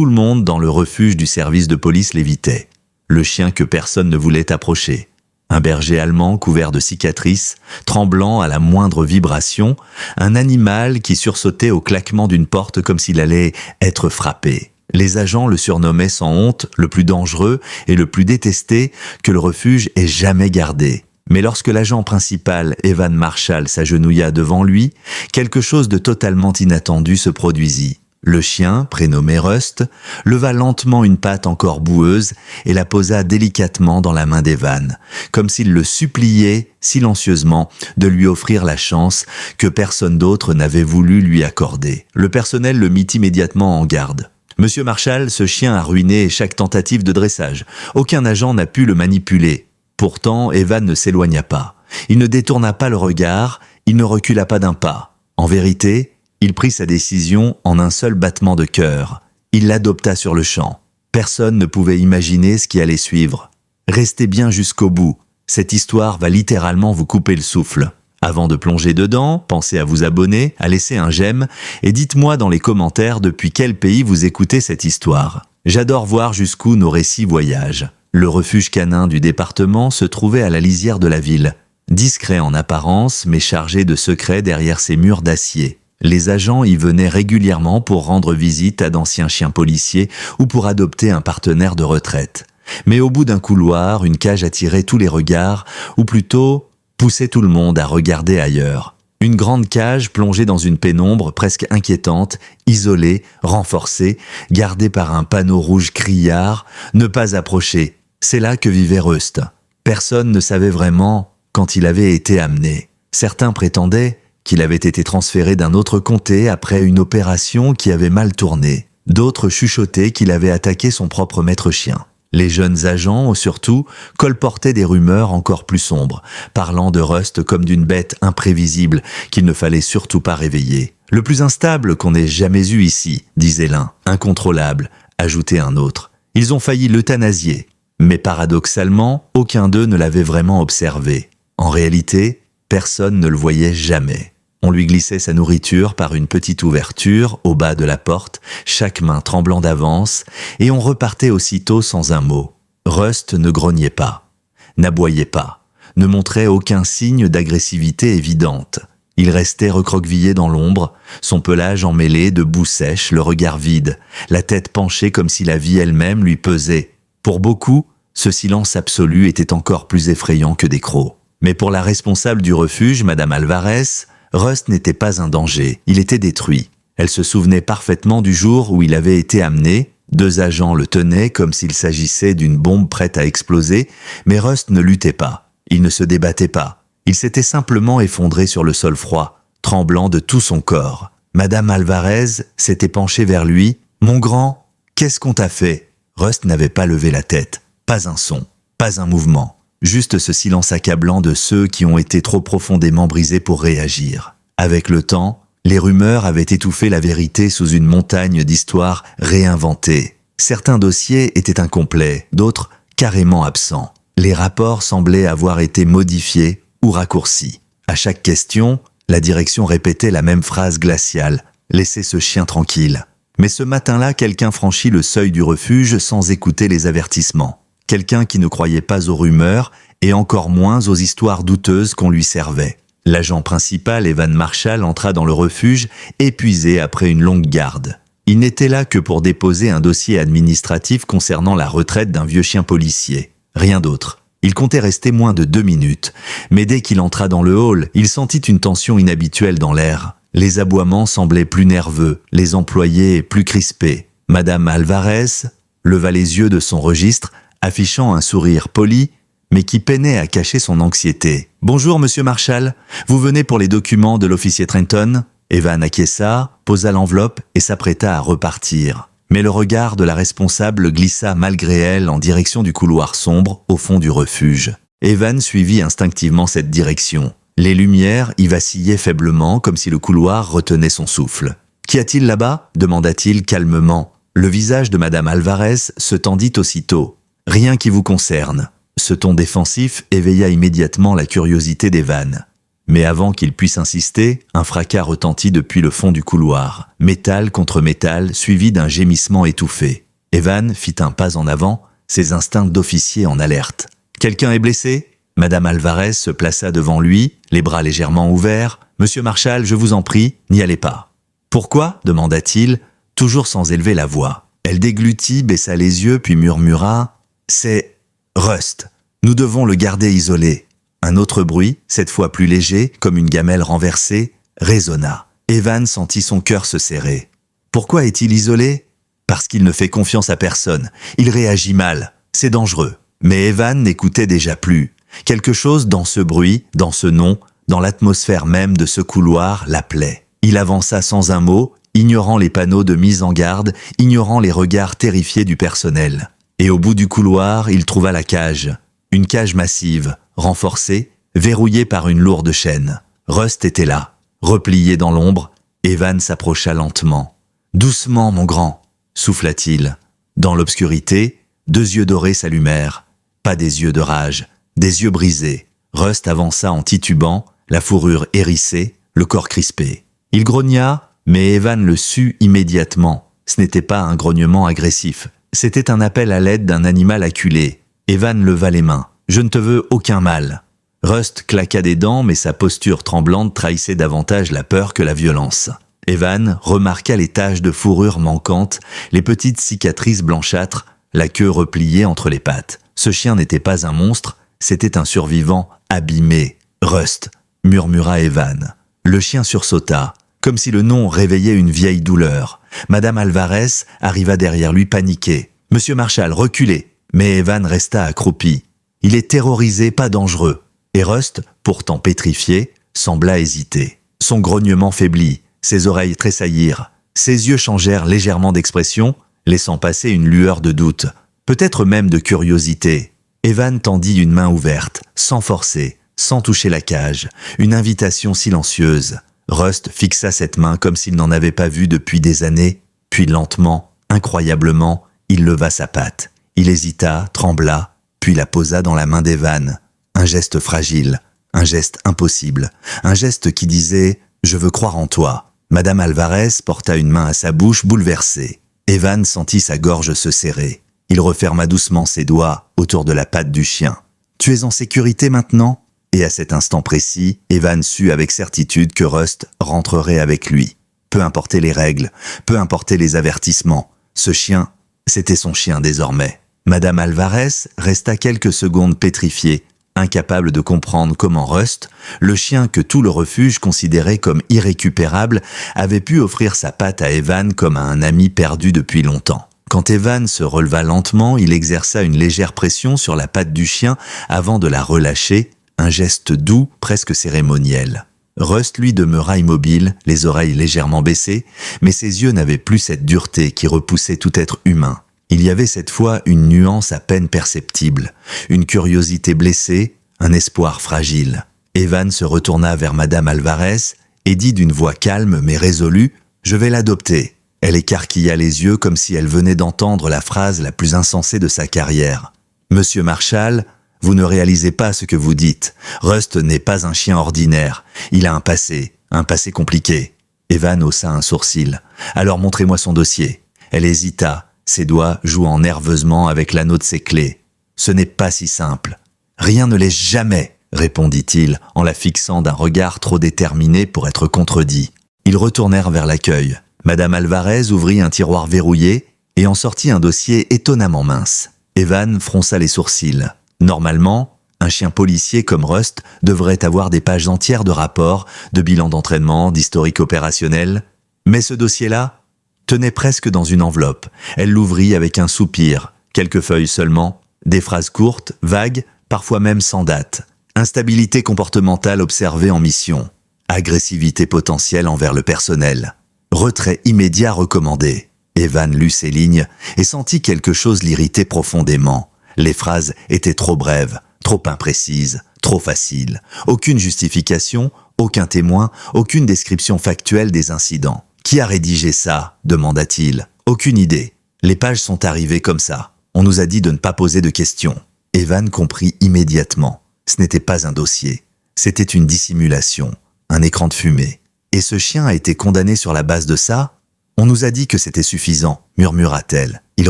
Tout le monde dans le refuge du service de police l'évitait. Le chien que personne ne voulait approcher. Un berger allemand couvert de cicatrices, tremblant à la moindre vibration, un animal qui sursautait au claquement d'une porte comme s'il allait être frappé. Les agents le surnommaient sans honte le plus dangereux et le plus détesté que le refuge ait jamais gardé. Mais lorsque l'agent principal, Evan Marshall, s'agenouilla devant lui, quelque chose de totalement inattendu se produisit. Le chien, prénommé Rust, leva lentement une patte encore boueuse et la posa délicatement dans la main d'Evan, comme s'il le suppliait silencieusement de lui offrir la chance que personne d'autre n'avait voulu lui accorder. Le personnel le mit immédiatement en garde. « Monsieur Marshall, ce chien a ruiné chaque tentative de dressage. Aucun agent n'a pu le manipuler. » Pourtant, Evan ne s'éloigna pas. Il ne détourna pas le regard, il ne recula pas d'un pas. En vérité, il prit sa décision en un seul battement de cœur. Il l'adopta sur le champ. Personne ne pouvait imaginer ce qui allait suivre. Restez bien jusqu'au bout. Cette histoire va littéralement vous couper le souffle. Avant de plonger dedans, pensez à vous abonner, à laisser un j'aime et dites-moi dans les commentaires depuis quel pays vous écoutez cette histoire. J'adore voir jusqu'où nos récits voyagent. Le refuge canin du département se trouvait à la lisière de la ville. Discret en apparence, mais chargé de secrets derrière ses murs d'acier. Les agents y venaient régulièrement pour rendre visite à d'anciens chiens policiers ou pour adopter un partenaire de retraite. Mais au bout d'un couloir, une cage attirait tous les regards, ou plutôt poussait tout le monde à regarder ailleurs. Une grande cage plongée dans une pénombre presque inquiétante, isolée, renforcée, gardée par un panneau rouge criard, ne pas approcher. C'est là que vivait Rust. Personne ne savait vraiment quand il avait été amené. Certains prétendaient qu'il avait été transféré d'un autre comté après une opération qui avait mal tourné. D'autres chuchotaient qu'il avait attaqué son propre maître-chien. Les jeunes agents, surtout, colportaient des rumeurs encore plus sombres, parlant de Rust comme d'une bête imprévisible qu'il ne fallait surtout pas réveiller. « Le plus instable qu'on ait jamais eu ici », disait l'un. « Incontrôlable », ajoutait un autre. Ils ont failli l'euthanasier. Mais paradoxalement, aucun d'eux ne l'avait vraiment observé. En réalité, personne ne le voyait jamais. On lui glissait sa nourriture par une petite ouverture au bas de la porte, chaque main tremblant d'avance, et on repartait aussitôt sans un mot. Rust ne grognait pas, n'aboyait pas, ne montrait aucun signe d'agressivité évidente. Il restait recroquevillé dans l'ombre, son pelage emmêlé de boue sèche, le regard vide, la tête penchée comme si la vie elle-même lui pesait. Pour beaucoup, ce silence absolu était encore plus effrayant que des crocs. Mais pour la responsable du refuge, Madame Alvarez, Rust n'était pas un danger, il était détruit. Elle se souvenait parfaitement du jour où il avait été amené. 2 agents le tenaient comme s'il s'agissait d'une bombe prête à exploser, mais Rust ne luttait pas, il ne se débattait pas. Il s'était simplement effondré sur le sol froid, tremblant de tout son corps. Madame Alvarez s'était penchée vers lui. « Mon grand, qu'est-ce qu'on t'a fait ?» Rust n'avait pas levé la tête, pas un son, pas un mouvement. Juste ce silence accablant de ceux qui ont été trop profondément brisés pour réagir. Avec le temps, les rumeurs avaient étouffé la vérité sous une montagne d'histoires réinventées. Certains dossiers étaient incomplets, d'autres carrément absents. Les rapports semblaient avoir été modifiés ou raccourcis. À chaque question, la direction répétait la même phrase glaciale « Laissez ce chien tranquille ». Mais ce matin-là, quelqu'un franchit le seuil du refuge sans écouter les avertissements. Quelqu'un qui ne croyait pas aux rumeurs et encore moins aux histoires douteuses qu'on lui servait. L'agent principal, Evan Marshall, entra dans le refuge, épuisé après une longue garde. Il n'était là que pour déposer un dossier administratif concernant la retraite d'un vieux chien policier. Rien d'autre. Il comptait rester moins de 2 minutes, mais dès qu'il entra dans le hall, il sentit une tension inhabituelle dans l'air. Les aboiements semblaient plus nerveux, les employés plus crispés. Madame Alvarez leva les yeux de son registre, affichant un sourire poli, mais qui peinait à cacher son anxiété. « Bonjour, monsieur Marshall. Vous venez pour les documents de l'officier Trenton ?» Evan acquiesça, posa l'enveloppe et s'apprêta à repartir. Mais le regard de la responsable glissa malgré elle en direction du couloir sombre au fond du refuge. Evan suivit instinctivement cette direction. Les lumières y vacillaient faiblement comme si le couloir retenait son souffle. « Qu'y a-t-il là-bas » demanda-t-il calmement. Le visage de Madame Alvarez se tendit aussitôt. « Rien qui vous concerne. » Ce ton défensif éveilla immédiatement la curiosité d'Evan. Mais avant qu'il puisse insister, un fracas retentit depuis le fond du couloir. Métal contre métal, suivi d'un gémissement étouffé. Evan fit un pas en avant, ses instincts d'officier en alerte. « Quelqu'un est blessé ?» Madame Alvarez se plaça devant lui, les bras légèrement ouverts. « Monsieur Marshall, je vous en prie, n'y allez pas. »« Pourquoi ?» demanda-t-il, toujours sans élever la voix. Elle déglutit, baissa les yeux, puis murmura « C'est Rust. Nous devons le garder isolé. » Un autre bruit, cette fois plus léger, comme une gamelle renversée, résonna. Evan sentit son cœur se serrer. Pourquoi est-il isolé ? Parce qu'il ne fait confiance à personne. Il réagit mal. C'est dangereux. Mais Evan n'écoutait déjà plus. Quelque chose dans ce bruit, dans ce nom, dans l'atmosphère même de ce couloir l'appelait. Il avança sans un mot, ignorant les panneaux de mise en garde, ignorant les regards terrifiés du personnel. Et au bout du couloir, il trouva la cage. Une cage massive, renforcée, verrouillée par une lourde chaîne. Rust était là, replié dans l'ombre. Evan s'approcha lentement. « Doucement, mon grand !» souffla-t-il. Dans l'obscurité, 2 yeux dorés s'allumèrent. Pas des yeux de rage, des yeux brisés. Rust avança en titubant, la fourrure hérissée, le corps crispé. Il grogna, mais Evan le sut immédiatement. Ce n'était pas un grognement agressif. C'était un appel à l'aide d'un animal acculé. Evan leva les mains. « Je ne te veux aucun mal. » Rust claqua des dents, mais sa posture tremblante trahissait davantage la peur que la violence. Evan remarqua les taches de fourrure manquantes, les petites cicatrices blanchâtres, la queue repliée entre les pattes. Ce chien n'était pas un monstre, c'était un survivant abîmé. « Rust !» murmura Evan. Le chien sursauta, comme si le nom réveillait une vieille douleur. Madame Alvarez arriva derrière lui paniquée. « Monsieur Marshall, reculez !» Mais Evan resta accroupi. Il est terrorisé, pas dangereux. Et Rust, pourtant pétrifié, sembla hésiter. Son grognement faiblit, ses oreilles tressaillirent, ses yeux changèrent légèrement d'expression, laissant passer une lueur de doute, peut-être même de curiosité. Evan tendit une main ouverte, sans forcer, sans toucher la cage, une invitation silencieuse. Rust fixa cette main comme s'il n'en avait pas vu depuis des années, puis lentement, incroyablement, il leva sa patte. Il hésita, trembla, puis la posa dans la main d'Evan. Un geste fragile, un geste impossible, un geste qui disait « Je veux croire en toi ». Madame Alvarez porta une main à sa bouche bouleversée. Evan sentit sa gorge se serrer. Il referma doucement ses doigts autour de la patte du chien. « Tu es en sécurité maintenant ?» Et à cet instant précis, Evan sut avec certitude que Rust rentrerait avec lui. Peu importaient les règles, peu importaient les avertissements. Ce chien, c'était son chien désormais. Madame Alvarez resta quelques secondes pétrifiée, incapable de comprendre comment Rust, le chien que tout le refuge considérait comme irrécupérable, avait pu offrir sa patte à Evan comme à un ami perdu depuis longtemps. Quand Evan se releva lentement, il exerça une légère pression sur la patte du chien avant de la relâcher, un geste doux, presque cérémoniel. Rust, lui, demeura immobile, les oreilles légèrement baissées, mais ses yeux n'avaient plus cette dureté qui repoussait tout être humain. Il y avait cette fois une nuance à peine perceptible, une curiosité blessée, un espoir fragile. Evan se retourna vers Madame Alvarez et dit d'une voix calme mais résolue « Je vais l'adopter ». Elle écarquilla les yeux comme si elle venait d'entendre la phrase la plus insensée de sa carrière. « Monsieur Marshall, vous ne réalisez pas ce que vous dites. Rust n'est pas un chien ordinaire. Il a un passé compliqué. » Evan haussa un sourcil. « Alors montrez-moi son dossier. » Elle hésita. Ses doigts jouant nerveusement avec l'anneau de ses clés. « Ce n'est pas si simple. »« Rien ne l'est jamais, » répondit-il en la fixant d'un regard trop déterminé pour être contredit. Ils retournèrent vers l'accueil. Madame Alvarez ouvrit un tiroir verrouillé et en sortit un dossier étonnamment mince. Evan fronça les sourcils. Normalement, un chien policier comme Rust devrait avoir des pages entières de rapports, de bilans d'entraînement, d'historique opérationnel. Mais ce dossier-là tenait presque dans une enveloppe. Elle l'ouvrit avec un soupir, quelques feuilles seulement, des phrases courtes, vagues, parfois même sans date. Instabilité comportementale observée en mission. Agressivité potentielle envers le personnel. Retrait immédiat recommandé. Evan lut ces lignes et sentit quelque chose l'irriter profondément. Les phrases étaient trop brèves, trop imprécises, trop faciles. Aucune justification, aucun témoin, aucune description factuelle des incidents. « Qui a rédigé ça ?» demanda-t-il. « Aucune idée. Les pages sont arrivées comme ça. On nous a dit de ne pas poser de questions. » Evan comprit immédiatement. Ce n'était pas un dossier. C'était une dissimulation, un écran de fumée. Et ce chien a été condamné sur la base de ça? On nous a dit que c'était suffisant, murmura-t-elle. Il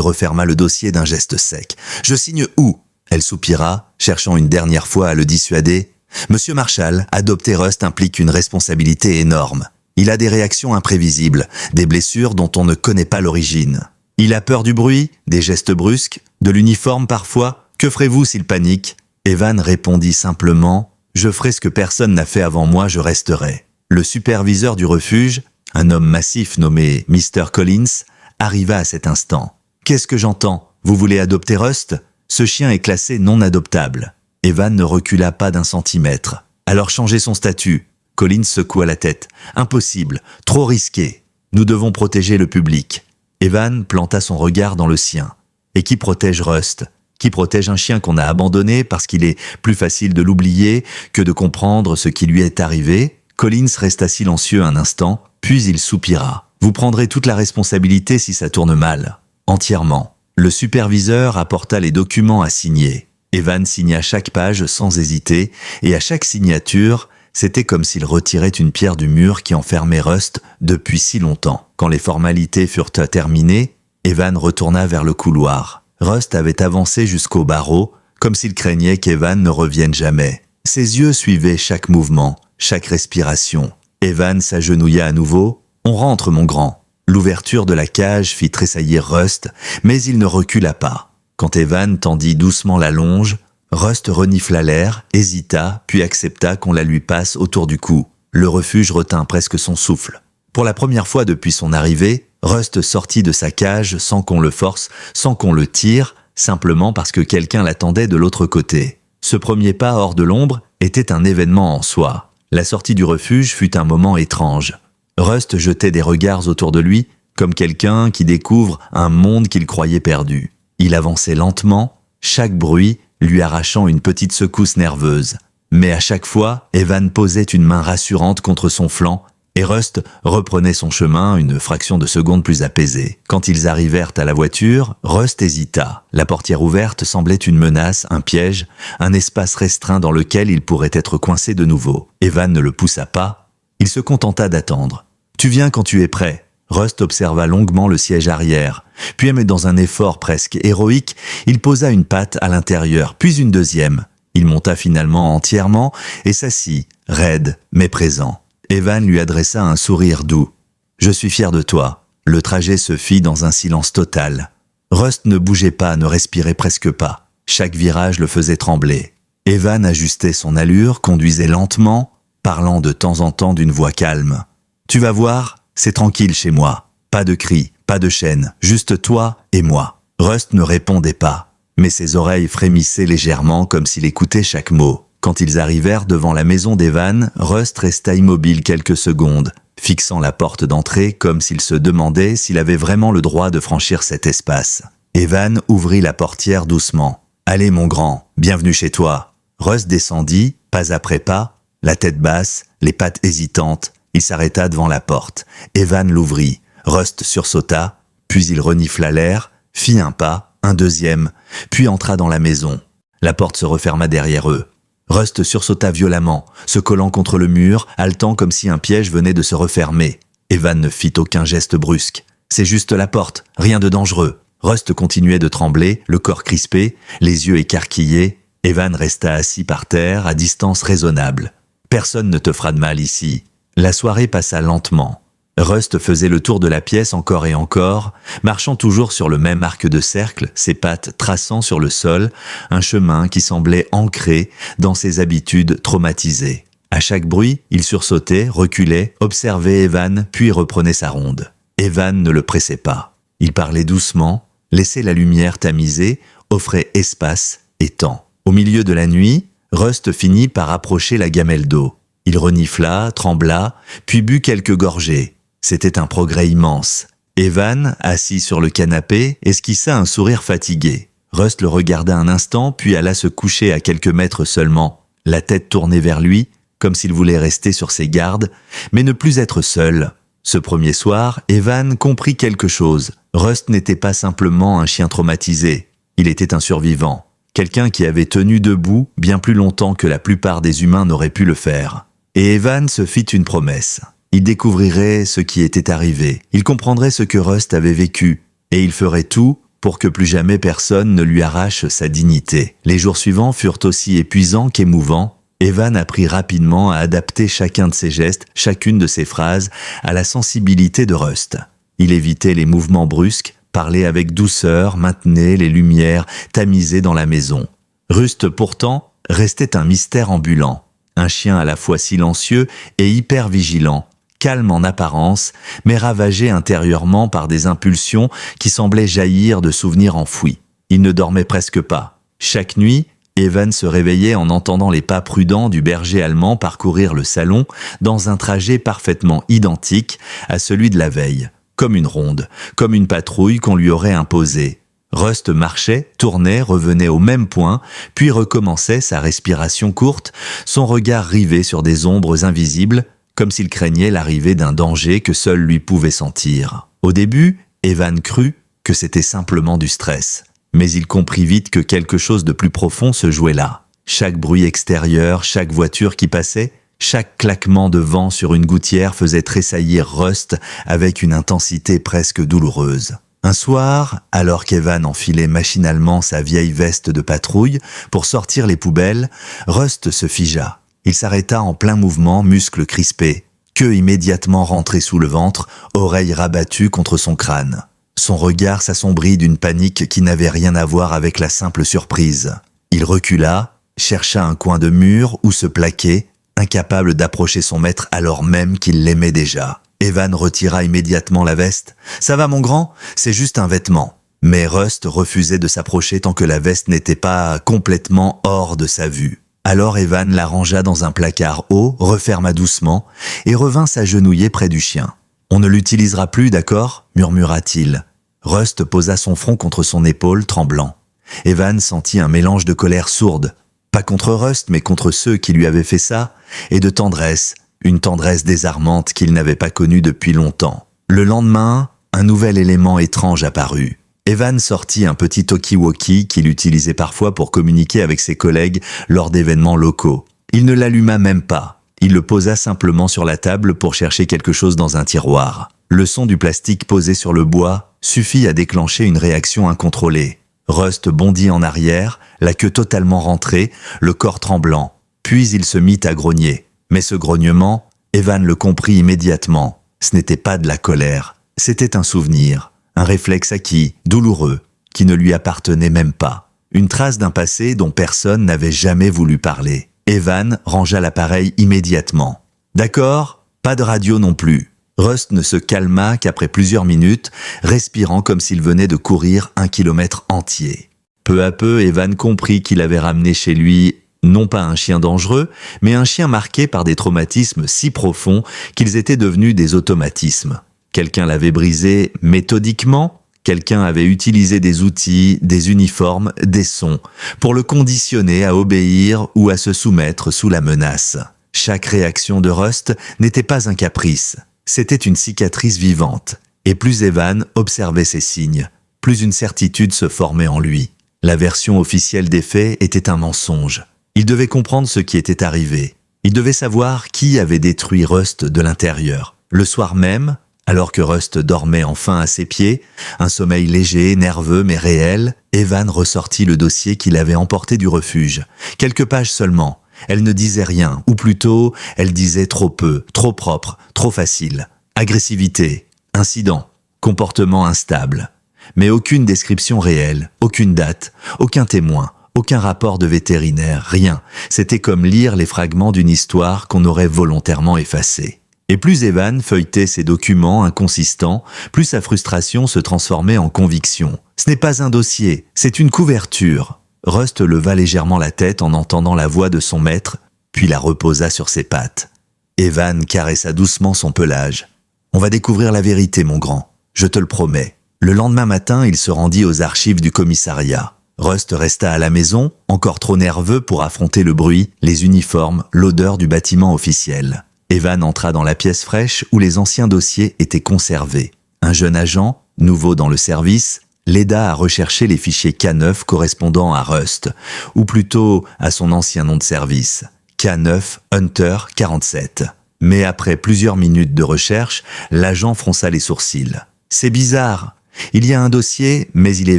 referma le dossier d'un geste sec. Je signe où? Elle soupira, cherchant une dernière fois à le dissuader. Monsieur Marshall, adopter Rust implique une responsabilité énorme. Il a des réactions imprévisibles, des blessures dont on ne connaît pas l'origine. Il a peur du bruit, des gestes brusques, de l'uniforme parfois. Que ferez-vous s'il panique? Evan répondit simplement « Je ferai ce que personne n'a fait avant moi, je resterai ». Le superviseur du refuge, un homme massif nommé Mr. Collins, arriva à cet instant. « Qu'est-ce que j'entends? Vous voulez adopter Rust? Ce chien est classé non adoptable. » Evan ne recula pas d'un centimètre. « Alors changez son statut. » Collins secoua la tête. « Impossible, trop risqué. Nous devons protéger le public. » Evan planta son regard dans le sien. « Et qui protège Rust? Qui protège un chien qu'on a abandonné parce qu'il est plus facile de l'oublier que de comprendre ce qui lui est arrivé ?» Collins resta silencieux un instant, puis il soupira. « Vous prendrez toute la responsabilité si ça tourne mal. » Entièrement. Le superviseur apporta les documents à signer. Evan signa chaque page sans hésiter, et à chaque signature, c'était comme s'il retirait une pierre du mur qui enfermait Rust depuis si longtemps. Quand les formalités furent terminées, Evan retourna vers le couloir. Rust avait avancé jusqu'au barreau, comme s'il craignait qu'Evan ne revienne jamais. Ses yeux suivaient chaque mouvement, chaque respiration. Evan s'agenouilla à nouveau. « On rentre, mon grand !» L'ouverture de la cage fit tressaillir Rust, mais il ne recula pas. Quand Evan tendit doucement la longe, Rust renifla l'air, hésita, puis accepta qu'on la lui passe autour du cou. Le refuge retint presque son souffle. Pour la première fois depuis son arrivée, Rust sortit de sa cage sans qu'on le force, sans qu'on le tire, simplement parce que quelqu'un l'attendait de l'autre côté. Ce premier pas hors de l'ombre était un événement en soi. La sortie du refuge fut un moment étrange. Rust jetait des regards autour de lui, comme quelqu'un qui découvre un monde qu'il croyait perdu. Il avançait lentement, chaque bruit lui arrachant une petite secousse nerveuse. Mais à chaque fois, Evan posait une main rassurante contre son flanc et Rust reprenait son chemin une fraction de seconde plus apaisé. Quand ils arrivèrent à la voiture, Rust hésita. La portière ouverte semblait une menace, un piège, un espace restreint dans lequel il pourrait être coincé de nouveau. Evan ne le poussa pas. Il se contenta d'attendre. « Tu viens quand tu es prêt. » Rust observa longuement le siège arrière. Puis, mais dans un effort presque héroïque, il posa une patte à l'intérieur, puis une deuxième. Il monta finalement entièrement et s'assit, raide, mais présent. Evan lui adressa un sourire doux. « Je suis fier de toi. » Le trajet se fit dans un silence total. Rust ne bougeait pas, ne respirait presque pas. Chaque virage le faisait trembler. Evan ajustait son allure, conduisait lentement, parlant de temps en temps d'une voix calme. « Tu vas voir, c'est tranquille chez moi. Pas de cris, pas de chaîne, juste toi et moi. » Rust ne répondait pas, mais ses oreilles frémissaient légèrement comme s'il écoutait chaque mot. Quand ils arrivèrent devant la maison d'Evan, Rust resta immobile quelques secondes, fixant la porte d'entrée comme s'il se demandait s'il avait vraiment le droit de franchir cet espace. Evan ouvrit la portière doucement. « Allez mon grand, bienvenue chez toi. » Rust descendit, pas après pas, la tête basse, les pattes hésitantes. Il s'arrêta devant la porte. Evan l'ouvrit. Rust sursauta, puis il renifla l'air, fit un pas, un deuxième, puis entra dans la maison. La porte se referma derrière eux. Rust sursauta violemment, se collant contre le mur, haletant comme si un piège venait de se refermer. Evan ne fit aucun geste brusque. « C'est juste la porte, rien de dangereux. » Rust continuait de trembler, le corps crispé, les yeux écarquillés. Evan resta assis par terre, à distance raisonnable. « Personne ne te fera de mal ici. » La soirée passa lentement. Rust faisait le tour de la pièce encore et encore, marchant toujours sur le même arc de cercle, ses pattes traçant sur le sol, un chemin qui semblait ancré dans ses habitudes traumatisées. À chaque bruit, il sursautait, reculait, observait Evan, puis reprenait sa ronde. Evan ne le pressait pas. Il parlait doucement, laissait la lumière tamiser, offrait espace et temps. Au milieu de la nuit, Rust finit par approcher la gamelle d'eau. Il renifla, trembla, puis but quelques gorgées. C'était un progrès immense. Evan, assis sur le canapé, esquissa un sourire fatigué. Rust le regarda un instant, puis alla se coucher à quelques mètres seulement, la tête tournée vers lui, comme s'il voulait rester sur ses gardes, mais ne plus être seul. Ce premier soir, Evan comprit quelque chose. Rust n'était pas simplement un chien traumatisé. Il était un survivant. quelqu'un qui avait tenu debout bien plus longtemps que la plupart des humains n'auraient pu le faire. Et Evan se fit une promesse. Il découvrirait ce qui était arrivé, il comprendrait ce que Rust avait vécu, et il ferait tout pour que plus jamais personne ne lui arrache sa dignité. Les jours suivants furent aussi épuisants qu'émouvants. Evan apprit rapidement à adapter chacun de ses gestes, chacune de ses phrases, à la sensibilité de Rust. Il évitait les mouvements brusques, parlait avec douceur, maintenait les lumières tamisées dans la maison. Rust, pourtant, restait un mystère ambulant. Un chien à la fois silencieux et hyper vigilant, calme en apparence, mais ravagé intérieurement par des impulsions qui semblaient jaillir de souvenirs enfouis. Il ne dormait presque pas. Chaque nuit, Evan se réveillait en entendant les pas prudents du berger allemand parcourir le salon dans un trajet parfaitement identique à celui de la veille, comme une ronde, comme une patrouille qu'on lui aurait imposée. Rust marchait, tournait, revenait au même point, puis recommençait sa respiration courte, son regard rivé sur des ombres invisibles, comme s'il craignait l'arrivée d'un danger que seul lui pouvait sentir. Au début, Evan crut que c'était simplement du stress, mais il comprit vite que quelque chose de plus profond se jouait là. Chaque bruit extérieur, chaque voiture qui passait, chaque claquement de vent sur une gouttière faisait tressaillir Rust avec une intensité presque douloureuse. Un soir, alors qu'Evan enfilait machinalement sa vieille veste de patrouille pour sortir les poubelles, Rust se figea. Il s'arrêta en plein mouvement, muscles crispés, queue immédiatement rentrée sous le ventre, oreilles rabattues contre son crâne. Son regard s'assombrit d'une panique qui n'avait rien à voir avec la simple surprise. Il recula, chercha un coin de mur où se plaquer, incapable d'approcher son maître alors même qu'il l'aimait déjà. Evan retira immédiatement la veste. « Ça va mon grand ? C'est juste un vêtement. » Mais Rust refusait de s'approcher tant que la veste n'était pas complètement hors de sa vue. Alors Evan la rangea dans un placard haut, referma doucement et revint s'agenouiller près du chien. « On ne l'utilisera plus, d'accord ?» murmura-t-il. Rust posa son front contre son épaule, tremblant. Evan sentit un mélange de colère sourde, pas contre Rust, mais contre ceux qui lui avaient fait ça, et de tendresse, une tendresse désarmante qu'il n'avait pas connue depuis longtemps. Le lendemain, un nouvel élément étrange apparut. Evan sortit un petit talkie-walkie qu'il utilisait parfois pour communiquer avec ses collègues lors d'événements locaux. Il ne l'alluma même pas. Il le posa simplement sur la table pour chercher quelque chose dans un tiroir. Le son du plastique posé sur le bois suffit à déclencher une réaction incontrôlée. Rust bondit en arrière, la queue totalement rentrée, le corps tremblant. Puis il se mit à grogner. Mais ce grognement, Evan le comprit immédiatement. Ce n'était pas de la colère, c'était un souvenir, un réflexe acquis, douloureux, qui ne lui appartenait même pas. Une trace d'un passé dont personne n'avait jamais voulu parler. Evan rangea l'appareil immédiatement. D'accord, pas de radio non plus. Rust ne se calma qu'après plusieurs minutes, respirant comme s'il venait de courir 1 kilomètre entier. Peu à peu, Evan comprit qu'il avait ramené chez lui non pas un chien dangereux, mais un chien marqué par des traumatismes si profonds qu'ils étaient devenus des automatismes. Quelqu'un l'avait brisé méthodiquement, quelqu'un avait utilisé des outils, des uniformes, des sons, pour le conditionner à obéir ou à se soumettre sous la menace. Chaque réaction de Rust n'était pas un caprice, c'était une cicatrice vivante. Et plus Evan observait ces signes, plus une certitude se formait en lui. La version officielle des faits était un mensonge. Il devait comprendre ce qui était arrivé. Il devait savoir qui avait détruit Rust de l'intérieur. Le soir même, alors que Rust dormait enfin à ses pieds, un sommeil léger, nerveux mais réel, Evan ressortit le dossier qu'il avait emporté du refuge. Quelques pages seulement. Elle ne disait rien, ou plutôt, elle disait trop peu, trop propre, trop facile. Agressivité, incident, comportement instable. Mais aucune description réelle, aucune date, aucun témoin. Aucun rapport de vétérinaire, rien. C'était comme lire les fragments d'une histoire qu'on aurait volontairement effacée. Et plus Evan feuilletait ces documents inconsistants, plus sa frustration se transformait en conviction. Ce n'est pas un dossier, c'est une couverture. Rust leva légèrement la tête en entendant la voix de son maître, puis la reposa sur ses pattes. Evan caressa doucement son pelage. « On va découvrir la vérité, mon grand, je te le promets. » Le lendemain matin, il se rendit aux archives du commissariat. Rust resta à la maison, encore trop nerveux pour affronter le bruit, les uniformes, l'odeur du bâtiment officiel. Evan entra dans la pièce fraîche où les anciens dossiers étaient conservés. Un jeune agent, nouveau dans le service, l'aida à rechercher les fichiers K9 correspondant à Rust, ou plutôt à son ancien nom de service, K9 Hunter 47. Mais après plusieurs minutes de recherche, l'agent fronça les sourcils. « C'est bizarre. Il y a un dossier, mais il est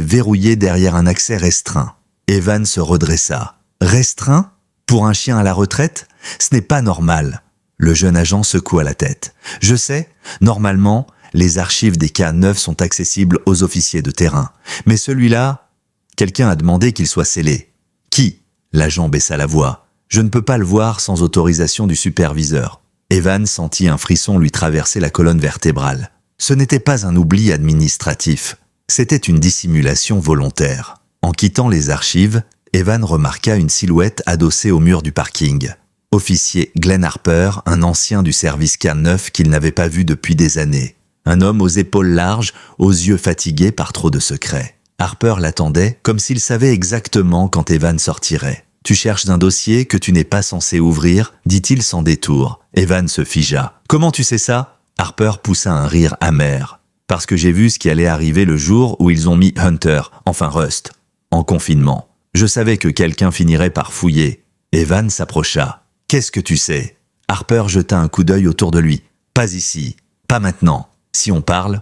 verrouillé derrière un accès restreint. » Evan se redressa. « Restreint ? Pour un chien à la retraite ? Ce n'est pas normal. » Le jeune agent secoua la tête. « Je sais, normalement, les archives des K9 sont accessibles aux officiers de terrain. Mais celui-là, quelqu'un a demandé qu'il soit scellé. »« Qui ?» L'agent baissa la voix. « Je ne peux pas le voir sans autorisation du superviseur. » Evan sentit un frisson lui traverser la colonne vertébrale. Ce n'était pas un oubli administratif, c'était une dissimulation volontaire. En quittant les archives, Evan remarqua une silhouette adossée au mur du parking. Officier Glenn Harper, un ancien du service K9 qu'il n'avait pas vu depuis des années. Un homme aux épaules larges, aux yeux fatigués par trop de secrets. Harper l'attendait comme s'il savait exactement quand Evan sortirait. « Tu cherches un dossier que tu n'es pas censé ouvrir » dit-il sans détour. Evan se figea. « Comment tu sais ça ?» Harper poussa un rire amer. « Parce que j'ai vu ce qui allait arriver le jour où ils ont mis Hunter, enfin Rust, en confinement. Je savais que quelqu'un finirait par fouiller. » Evan s'approcha. « Qu'est-ce que tu sais ?» Harper jeta un coup d'œil autour de lui. « Pas ici. Pas maintenant. Si on parle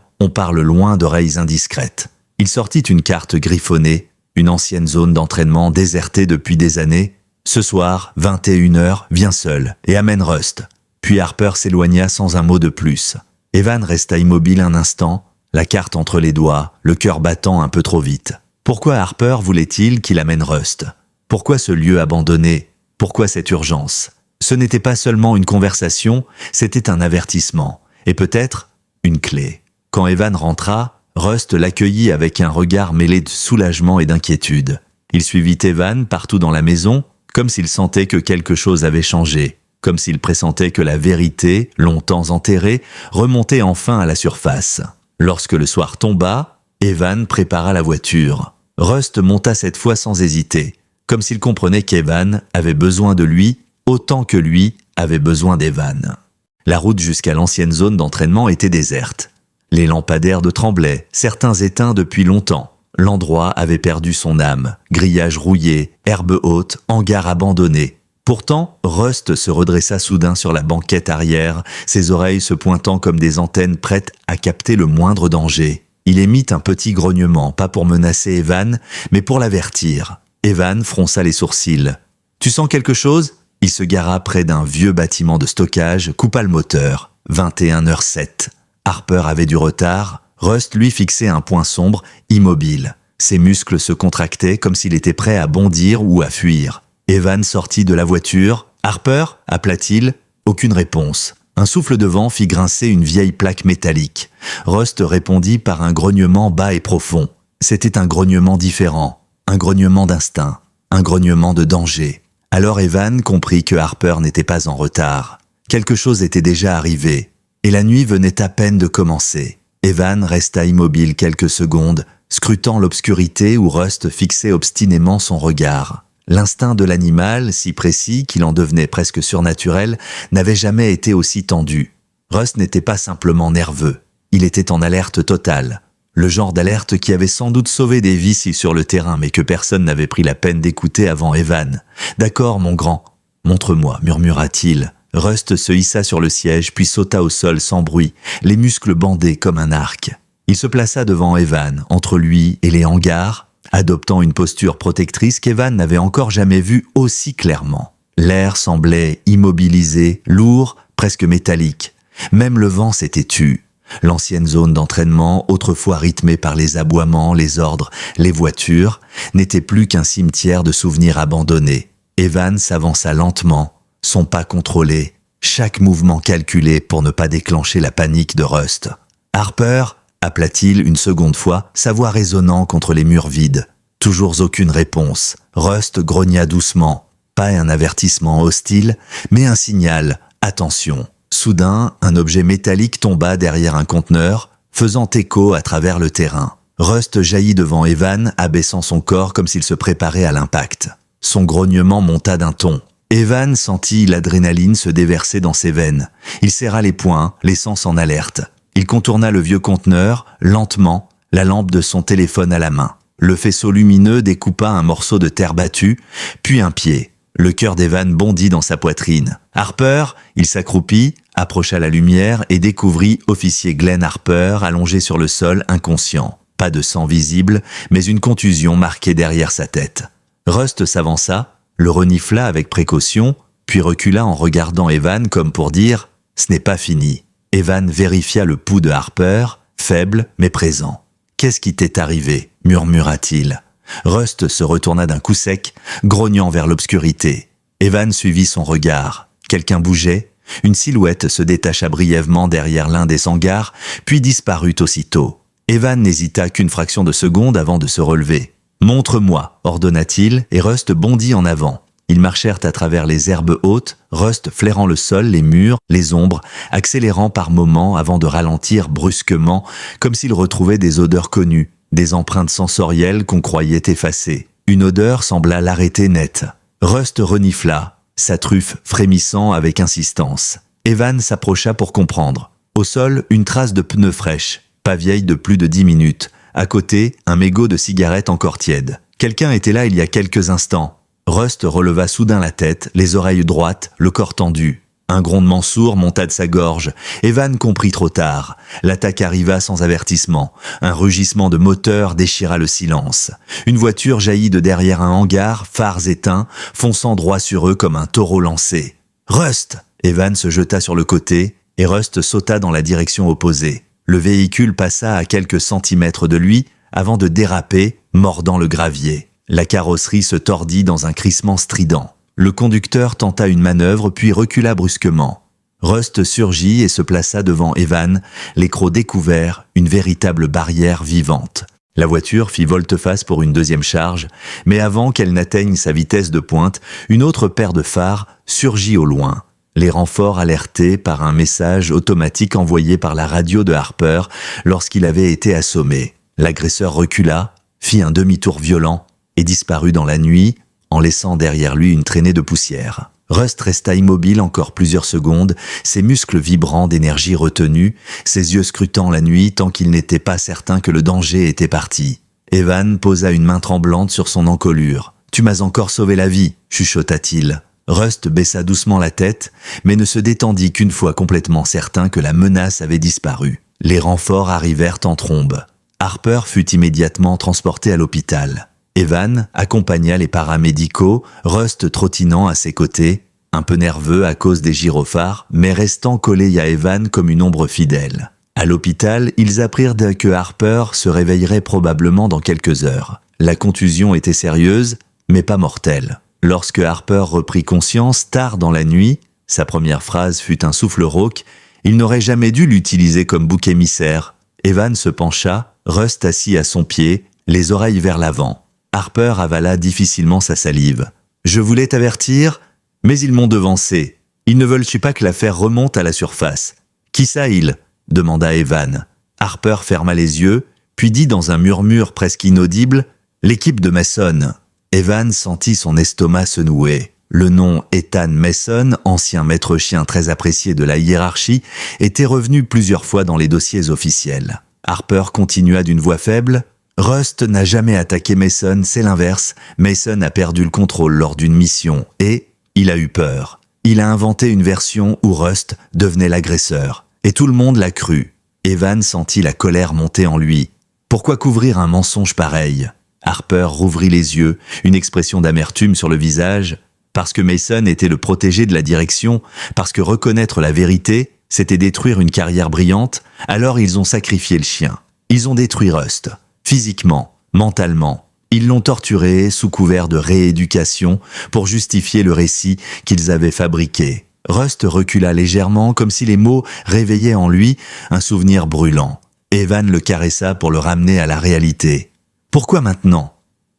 loin d'oreilles indiscrètes. » Il sortit une carte griffonnée, une ancienne zone d'entraînement désertée depuis des années. « Ce soir, 21h, viens seul et amène Rust. » Puis Harper s'éloigna sans un mot de plus. Evan resta immobile un instant, la carte entre les doigts, le cœur battant un peu trop vite. Pourquoi Harper voulait-il qu'il amène Rust ? Pourquoi ce lieu abandonné ? Pourquoi cette urgence ? Ce n'était pas seulement une conversation, c'était un avertissement. Et peut-être une clé. Quand Evan rentra, Rust l'accueillit avec un regard mêlé de soulagement et d'inquiétude. Il suivit Evan partout dans la maison, comme s'il sentait que quelque chose avait changé, comme s'il pressentait que la vérité, longtemps enterrée, remontait enfin à la surface. Lorsque le soir tomba, Evan prépara la voiture. Rust monta cette fois sans hésiter, comme s'il comprenait qu'Evan avait besoin de lui autant que lui avait besoin d'Evan. La route jusqu'à l'ancienne zone d'entraînement était déserte. Les lampadaires de tremblaient, certains éteints depuis longtemps. L'endroit avait perdu son âme, grillage rouillé, herbe haute, hangar abandonné. Pourtant, Rust se redressa soudain sur la banquette arrière, ses oreilles se pointant comme des antennes prêtes à capter le moindre danger. Il émit un petit grognement, pas pour menacer Evan, mais pour l'avertir. Evan fronça les sourcils. « Tu sens quelque chose ?» Il se gara près d'un vieux bâtiment de stockage, coupa le moteur. 21h07. Harper avait du retard. Rust lui fixait un point sombre, immobile. Ses muscles se contractaient comme s'il était prêt à bondir ou à fuir. Evan sortit de la voiture. « Harper » appela-t-il. Aucune réponse. Un souffle de vent fit grincer une vieille plaque métallique. Rust répondit par un grognement bas et profond. C'était un grognement différent, un grognement d'instinct, un grognement de danger. Alors Evan comprit que Harper n'était pas en retard. Quelque chose était déjà arrivé, et la nuit venait à peine de commencer. Evan resta immobile quelques secondes, scrutant l'obscurité où Rust fixait obstinément son regard. L'instinct de l'animal, si précis qu'il en devenait presque surnaturel, n'avait jamais été aussi tendu. Rust n'était pas simplement nerveux, il était en alerte totale. Le genre d'alerte qui avait sans doute sauvé des vies sur le terrain, mais que personne n'avait pris la peine d'écouter avant Evan. « D'accord, mon grand. Montre-moi, murmura-t-il. Rust se hissa sur le siège, puis sauta au sol sans bruit, les muscles bandés comme un arc. Il se plaça devant Evan, entre lui et les hangars, adoptant une posture protectrice qu'Evan n'avait encore jamais vue aussi clairement. L'air semblait immobilisé, lourd, presque métallique. Même le vent s'était tu. L'ancienne zone d'entraînement, autrefois rythmée par les aboiements, les ordres, les voitures, n'était plus qu'un cimetière de souvenirs abandonnés. Evan s'avança lentement, son pas contrôlé, chaque mouvement calculé pour ne pas déclencher la panique de Rust. « Harper !» appela-t-il une seconde fois, sa voix résonnant contre les murs vides. Toujours aucune réponse. Rust grogna doucement. Pas un avertissement hostile, mais un signal. Attention. Soudain, un objet métallique tomba derrière un conteneur, faisant écho à travers le terrain. Rust jaillit devant Evan, abaissant son corps comme s'il se préparait à l'impact. Son grognement monta d'un ton. Evan sentit l'adrénaline se déverser dans ses veines. Il serra les poings, les sens en alerte. Il contourna le vieux conteneur, lentement, la lampe de son téléphone à la main. Le faisceau lumineux découpa un morceau de terre battue, puis un pied. Le cœur d'Evan bondit dans sa poitrine. Harper, il s'accroupit, approcha la lumière et découvrit officier Glenn Harper allongé sur le sol inconscient. Pas de sang visible, mais une contusion marquée derrière sa tête. Rust s'avança, le renifla avec précaution, puis recula en regardant Evan comme pour dire « Ce n'est pas fini ». Evan vérifia le pouls de Harper, faible mais présent. « Qu'est-ce qui t'est arrivé ?» murmura-t-il. Rust se retourna d'un coup sec, grognant vers l'obscurité. Evan suivit son regard. Quelqu'un bougeait, une silhouette se détacha brièvement derrière l'un des hangars, puis disparut aussitôt. Evan n'hésita qu'une fraction de seconde avant de se relever. « Montre-moi » ordonna-t-il, et Rust bondit en avant. Ils marchèrent à travers les herbes hautes, Rust flairant le sol, les murs, les ombres, accélérant par moments avant de ralentir brusquement, comme s'il retrouvait des odeurs connues, des empreintes sensorielles qu'on croyait effacées. Une odeur sembla l'arrêter net. Rust renifla, sa truffe frémissant avec insistance. Evan s'approcha pour comprendre. Au sol, une trace de pneu fraîche, pas vieille de plus de 10 minutes. À côté, un mégot de cigarette encore tiède. Quelqu'un était là il y a quelques instants. Rust releva soudain la tête, les oreilles droites, le corps tendu. Un grondement sourd monta de sa gorge. Evan comprit trop tard. L'attaque arriva sans avertissement. Un rugissement de moteur déchira le silence. Une voiture jaillit de derrière un hangar, phares éteints, fonçant droit sur eux comme un taureau lancé. « Rust !» Evan se jeta sur le côté et Rust sauta dans la direction opposée. Le véhicule passa à quelques centimètres de lui avant de déraper, mordant le gravier. La carrosserie se tordit dans un crissement strident. Le conducteur tenta une manœuvre puis recula brusquement. Rust surgit et se plaça devant Evan, les crocs découverts, une véritable barrière vivante. La voiture fit volte-face pour une deuxième charge, mais avant qu'elle n'atteigne sa vitesse de pointe, une autre paire de phares surgit au loin. Les renforts alertés par un message automatique envoyé par la radio de Harper lorsqu'il avait été assommé. L'agresseur recula, fit un demi-tour violent et disparut dans la nuit, en laissant derrière lui une traînée de poussière. Rust resta immobile encore plusieurs secondes, ses muscles vibrant d'énergie retenue, ses yeux scrutant la nuit tant qu'il n'était pas certain que le danger était parti. Evan posa une main tremblante sur son encolure. « Tu m'as encore sauvé la vie » chuchota-t-il. Rust baissa doucement la tête, mais ne se détendit qu'une fois complètement certain que la menace avait disparu. Les renforts arrivèrent en trombe. Harper fut immédiatement transporté à l'hôpital. Evan accompagna les paramédicaux, Rust trottinant à ses côtés, un peu nerveux à cause des gyrophares, mais restant collé à Evan comme une ombre fidèle. À l'hôpital, ils apprirent que Harper se réveillerait probablement dans quelques heures. La contusion était sérieuse, mais pas mortelle. Lorsque Harper reprit conscience tard dans la nuit, sa première phrase fut un souffle rauque, il n'aurait jamais dû l'utiliser comme bouc émissaire. Evan se pencha, Rust assis à son pied, les oreilles vers l'avant. Harper avala difficilement sa salive. « Je voulais t'avertir, mais ils m'ont devancé. Ils ne veulent pas que l'affaire remonte à la surface. »« Qui ça, ils » demanda Evan. Harper ferma les yeux, puis dit dans un murmure presque inaudible « L'équipe de Mason ». Evan sentit son estomac se nouer. Le nom Ethan Mason, ancien maître chien très apprécié de la hiérarchie, était revenu plusieurs fois dans les dossiers officiels. Harper continua d'une voix faible. Rust n'a jamais attaqué Mason, c'est l'inverse. Mason a perdu le contrôle lors d'une mission et il a eu peur. Il a inventé une version où Rust devenait l'agresseur. Et tout le monde l'a cru. Evan sentit la colère monter en lui. Pourquoi couvrir un mensonge pareil ? Harper rouvrit les yeux, une expression d'amertume sur le visage. Parce que Mason était le protégé de la direction, parce que reconnaître la vérité, c'était détruire une carrière brillante, alors ils ont sacrifié le chien. Ils ont détruit Rust. Physiquement, mentalement, ils l'ont torturé sous couvert de rééducation pour justifier le récit qu'ils avaient fabriqué. Rust recula légèrement comme si les mots réveillaient en lui un souvenir brûlant. Evan le caressa pour le ramener à la réalité. « Pourquoi maintenant ?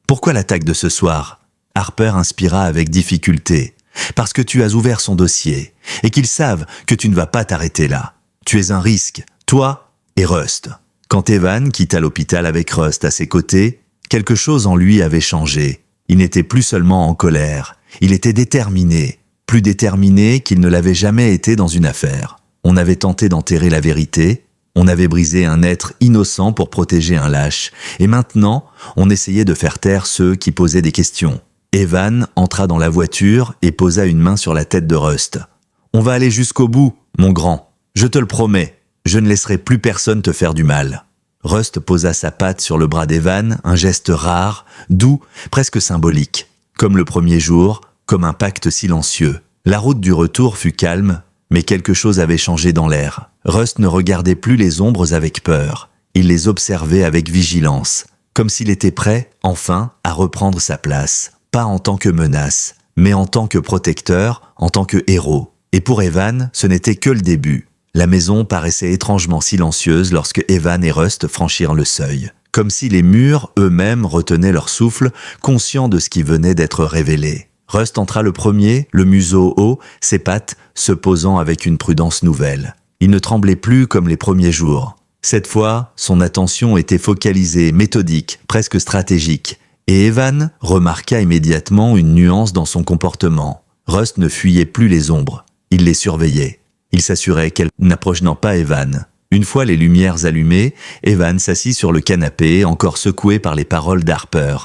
Pourquoi l'attaque de ce soir ?» Harper inspira avec difficulté. « Parce que tu as ouvert son dossier et qu'ils savent que tu ne vas pas t'arrêter là. Tu es un risque, toi et Rust. » Quand Evan quitta l'hôpital avec Rust à ses côtés, quelque chose en lui avait changé. Il n'était plus seulement en colère, il était déterminé, plus déterminé qu'il ne l'avait jamais été dans une affaire. On avait tenté d'enterrer la vérité, On avait brisé un être innocent pour protéger un lâche, et maintenant, on essayait de faire taire ceux qui posaient des questions. Evan entra dans la voiture et posa une main sur la tête de Rust. « On va aller jusqu'au bout, mon grand. Je te le promets, je ne laisserai plus personne te faire du mal. » Rust posa sa patte sur le bras d'Evan, un geste rare, doux, presque symbolique. Comme le premier jour, comme un pacte silencieux. La route du retour fut calme, mais quelque chose avait changé dans l'air. Rust ne regardait plus les ombres avec peur. Il les observait avec vigilance, comme s'il était prêt, enfin, à reprendre sa place. Pas en tant que menace, mais en tant que protecteur, en tant que héros. Et pour Evan, ce n'était que le début. La maison paraissait étrangement silencieuse lorsque Evan et Rust franchirent le seuil. Comme si les murs eux-mêmes retenaient leur souffle, conscients de ce qui venait d'être révélé. Rust entra le premier, le museau haut, ses pattes se posant avec une prudence nouvelle. Il ne tremblait plus comme les premiers jours. Cette fois, son attention était focalisée, méthodique, presque stratégique. Et Evan remarqua immédiatement une nuance dans son comportement. Rust ne fuyait plus les ombres. Il les surveillait. Il s'assurait qu'elles n'approchent pas Evan. Une fois les lumières allumées, Evan s'assit sur le canapé, encore secoué par les paroles d'Harper.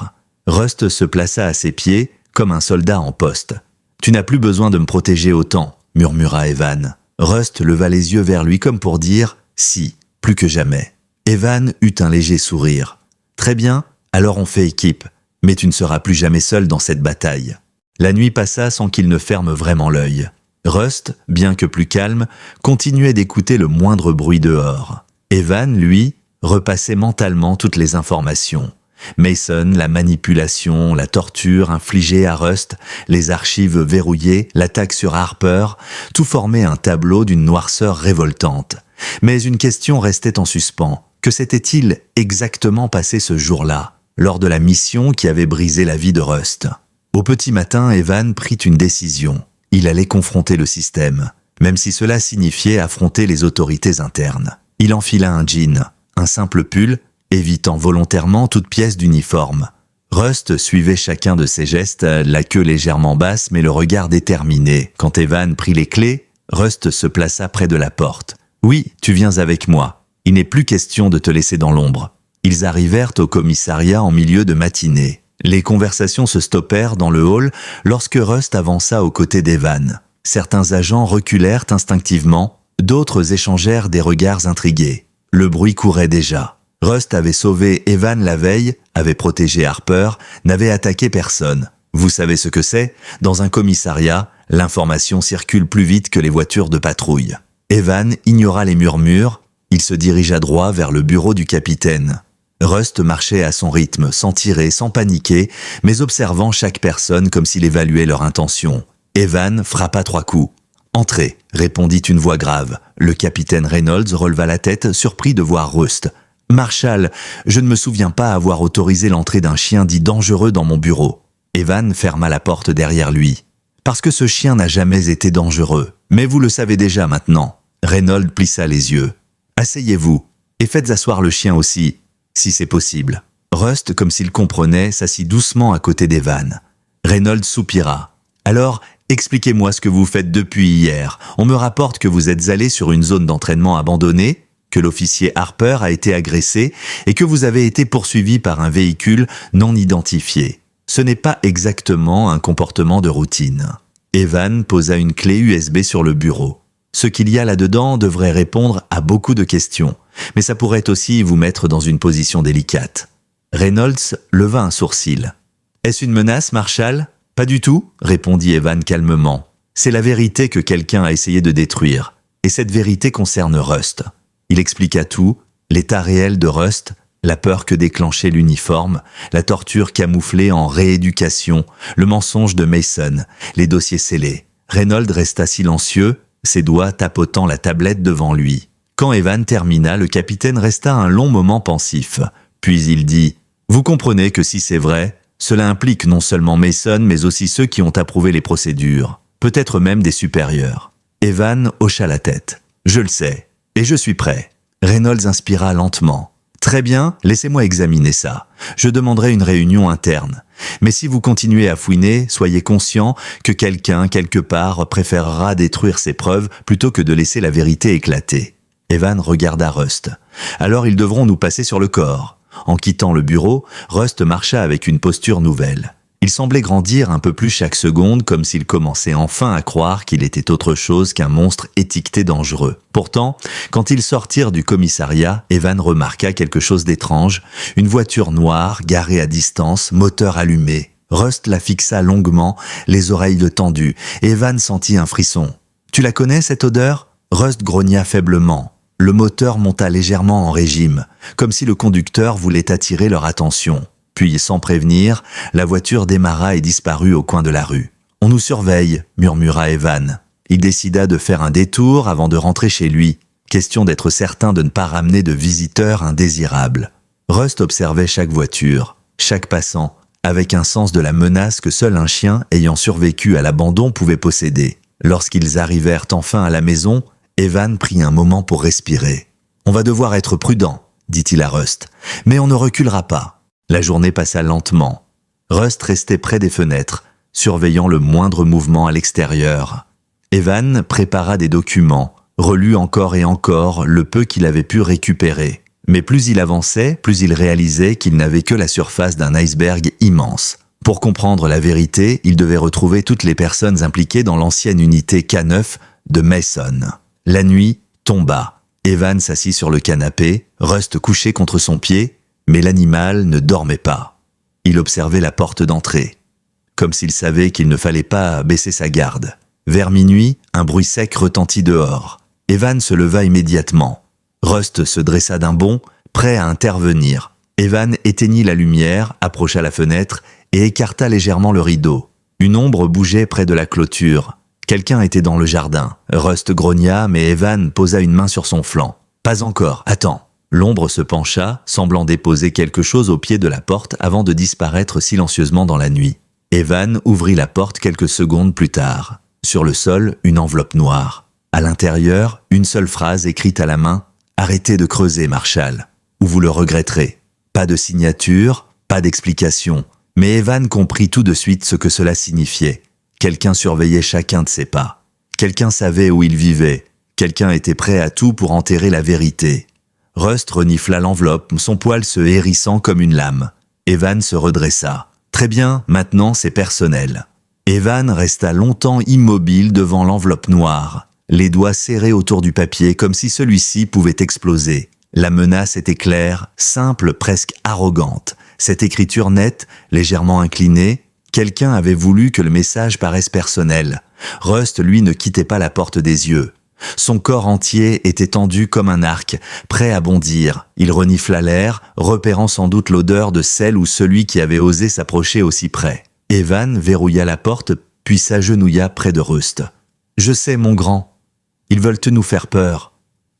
Rust se plaça à ses pieds, comme un soldat en poste. « Tu n'as plus besoin de me protéger autant », murmura Evan. Rust leva les yeux vers lui comme pour dire « si, plus que jamais ». Evan eut un léger sourire. « Très bien, alors on fait équipe, mais tu ne seras plus jamais seul dans cette bataille. » La nuit passa sans qu'il ne ferme vraiment l'œil. Rust, bien que plus calme, continuait d'écouter le moindre bruit dehors. Evan, lui, repassait mentalement toutes les informations. Mason, la manipulation, la torture infligée à Rust, les archives verrouillées, l'attaque sur Harper, tout formait un tableau d'une noirceur révoltante. Mais une question restait en suspens. Que s'était-il exactement passé ce jour-là, lors de la mission qui avait brisé la vie de Rust? Au petit matin, Evan prit une décision. Il allait confronter le système, même si cela signifiait affronter les autorités internes. Il enfila un jean, un simple pull, évitant volontairement toute pièce d'uniforme. Rust suivait chacun de ses gestes, la queue légèrement basse mais le regard déterminé. Quand Evan prit les clés, Rust se plaça près de la porte. « Oui, tu viens avec moi. Il n'est plus question de te laisser dans l'ombre. » Ils arrivèrent au commissariat en milieu de matinée. Les conversations se stoppèrent dans le hall lorsque Rust avança aux côtés d'Evan. Certains agents reculèrent instinctivement, d'autres échangèrent des regards intrigués. Le bruit courait déjà. Rust avait sauvé Evan la veille, avait protégé Harper, n'avait attaqué personne. Vous savez ce que c'est? Dans un commissariat, l'information circule plus vite que les voitures de patrouille. Evan ignora les murmures, il se dirigea droit vers le bureau du capitaine. Rust marchait à son rythme, sans tirer, sans paniquer, mais observant chaque personne comme s'il évaluait leur intention. Evan frappa 3 coups. « Entrez », répondit une voix grave. Le capitaine Reynolds releva la tête, surpris de voir Rust. « Marshal, je ne me souviens pas avoir autorisé l'entrée d'un chien dit dangereux dans mon bureau. » Evan ferma la porte derrière lui. « Parce que ce chien n'a jamais été dangereux. Mais vous le savez déjà maintenant. » Reynolds plissa les yeux. « Asseyez-vous, et faites asseoir le chien aussi. » Si c'est possible. Rust, comme s'il comprenait, s'assit doucement à côté d'Evan. Reynolds soupira. « Alors, expliquez-moi ce que vous faites depuis hier. On me rapporte que vous êtes allé sur une zone d'entraînement abandonnée, que l'officier Harper a été agressé et que vous avez été poursuivi par un véhicule non identifié. Ce n'est pas exactement un comportement de routine. » Evan posa une clé USB sur le bureau. Ce qu'il y a là-dedans devrait répondre à beaucoup de questions, mais ça pourrait aussi vous mettre dans une position délicate. Reynolds leva un sourcil. « Est-ce une menace, Marshal ?»« Pas du tout, » répondit Evan calmement. « C'est la vérité que quelqu'un a essayé de détruire, et cette vérité concerne Rust. » Il expliqua tout, l'état réel de Rust, la peur que déclenchait l'uniforme, la torture camouflée en rééducation, le mensonge de Mason, les dossiers scellés. Reynolds resta silencieux, ses doigts tapotant la tablette devant lui. Quand Evan termina, le capitaine resta un long moment pensif. Puis il dit « Vous comprenez que si c'est vrai, cela implique non seulement Mason, mais aussi ceux qui ont approuvé les procédures, peut-être même des supérieurs. » Evan hocha la tête. « Je le sais, et je suis prêt. » Reynolds inspira lentement. « Très bien, laissez-moi examiner ça. Je demanderai une réunion interne. Mais si vous continuez à fouiner, soyez conscient que quelqu'un, quelque part, préférera détruire ses preuves plutôt que de laisser la vérité éclater. » Evan regarda Rust. « Alors ils devront nous passer sur le corps. » En quittant le bureau, Rust marcha avec une posture nouvelle. Il semblait grandir un peu plus chaque seconde, comme s'il commençait enfin à croire qu'il était autre chose qu'un monstre étiqueté dangereux. Pourtant, quand ils sortirent du commissariat, Evan remarqua quelque chose d'étrange. Une voiture noire, garée à distance, moteur allumé. Rust la fixa longuement, les oreilles tendues. Evan sentit un frisson. « Tu la connais, cette odeur ?» Rust grogna faiblement. Le moteur monta légèrement en régime, comme si le conducteur voulait attirer leur attention. Puis, sans prévenir, la voiture démarra et disparut au coin de la rue. « On nous surveille », murmura Evan. Il décida de faire un détour avant de rentrer chez lui. Question d'être certain de ne pas ramener de visiteurs indésirables. Rust observait chaque voiture, chaque passant, avec un sens de la menace que seul un chien ayant survécu à l'abandon pouvait posséder. Lorsqu'ils arrivèrent enfin à la maison, Evan prit un moment pour respirer. « On va devoir être prudent, dit-il à Rust, mais on ne reculera pas. » La journée passa lentement. Rust restait près des fenêtres, surveillant le moindre mouvement à l'extérieur. Evan prépara des documents, relut encore et encore le peu qu'il avait pu récupérer. Mais plus il avançait, plus il réalisait qu'il n'avait que la surface d'un iceberg immense. Pour comprendre la vérité, il devait retrouver toutes les personnes impliquées dans l'ancienne unité K9 de Mason. La nuit tomba. Evan s'assit sur le canapé, Rust couché contre son pied, mais l'animal ne dormait pas. Il observait la porte d'entrée, comme s'il savait qu'il ne fallait pas baisser sa garde. Vers minuit, un bruit sec retentit dehors. Evan se leva immédiatement. Rust se dressa d'un bond, prêt à intervenir. Evan éteignit la lumière, approcha la fenêtre et écarta légèrement le rideau. Une ombre bougeait près de la clôture. Quelqu'un était dans le jardin. Rust grogna, mais Evan posa une main sur son flanc. « Pas encore, attends !» L'ombre se pencha, semblant déposer quelque chose au pied de la porte avant de disparaître silencieusement dans la nuit. Evan ouvrit la porte quelques secondes plus tard. Sur le sol, une enveloppe noire. À l'intérieur, une seule phrase écrite à la main. « Arrêtez de creuser, Marshall, ou vous le regretterez. » Pas de signature, pas d'explication. Mais Evan comprit tout de suite ce que cela signifiait. Quelqu'un surveillait chacun de ses pas. Quelqu'un savait où il vivait. Quelqu'un était prêt à tout pour enterrer la vérité. Rust renifla l'enveloppe, son poil se hérissant comme une lame. Evan se redressa. « Très bien, maintenant c'est personnel. » Evan resta longtemps immobile devant l'enveloppe noire, les doigts serrés autour du papier comme si celui-ci pouvait exploser. La menace était claire, simple, presque arrogante. Cette écriture nette, légèrement inclinée, quelqu'un avait voulu que le message paraisse personnel. Rust, lui, ne quittait pas la porte des yeux. Son corps entier était tendu comme un arc, prêt à bondir. Il renifla l'air, repérant sans doute l'odeur de celle ou celui qui avait osé s'approcher aussi près. Evan verrouilla la porte, puis s'agenouilla près de Rust. « Je sais, mon grand. Ils veulent nous faire peur. »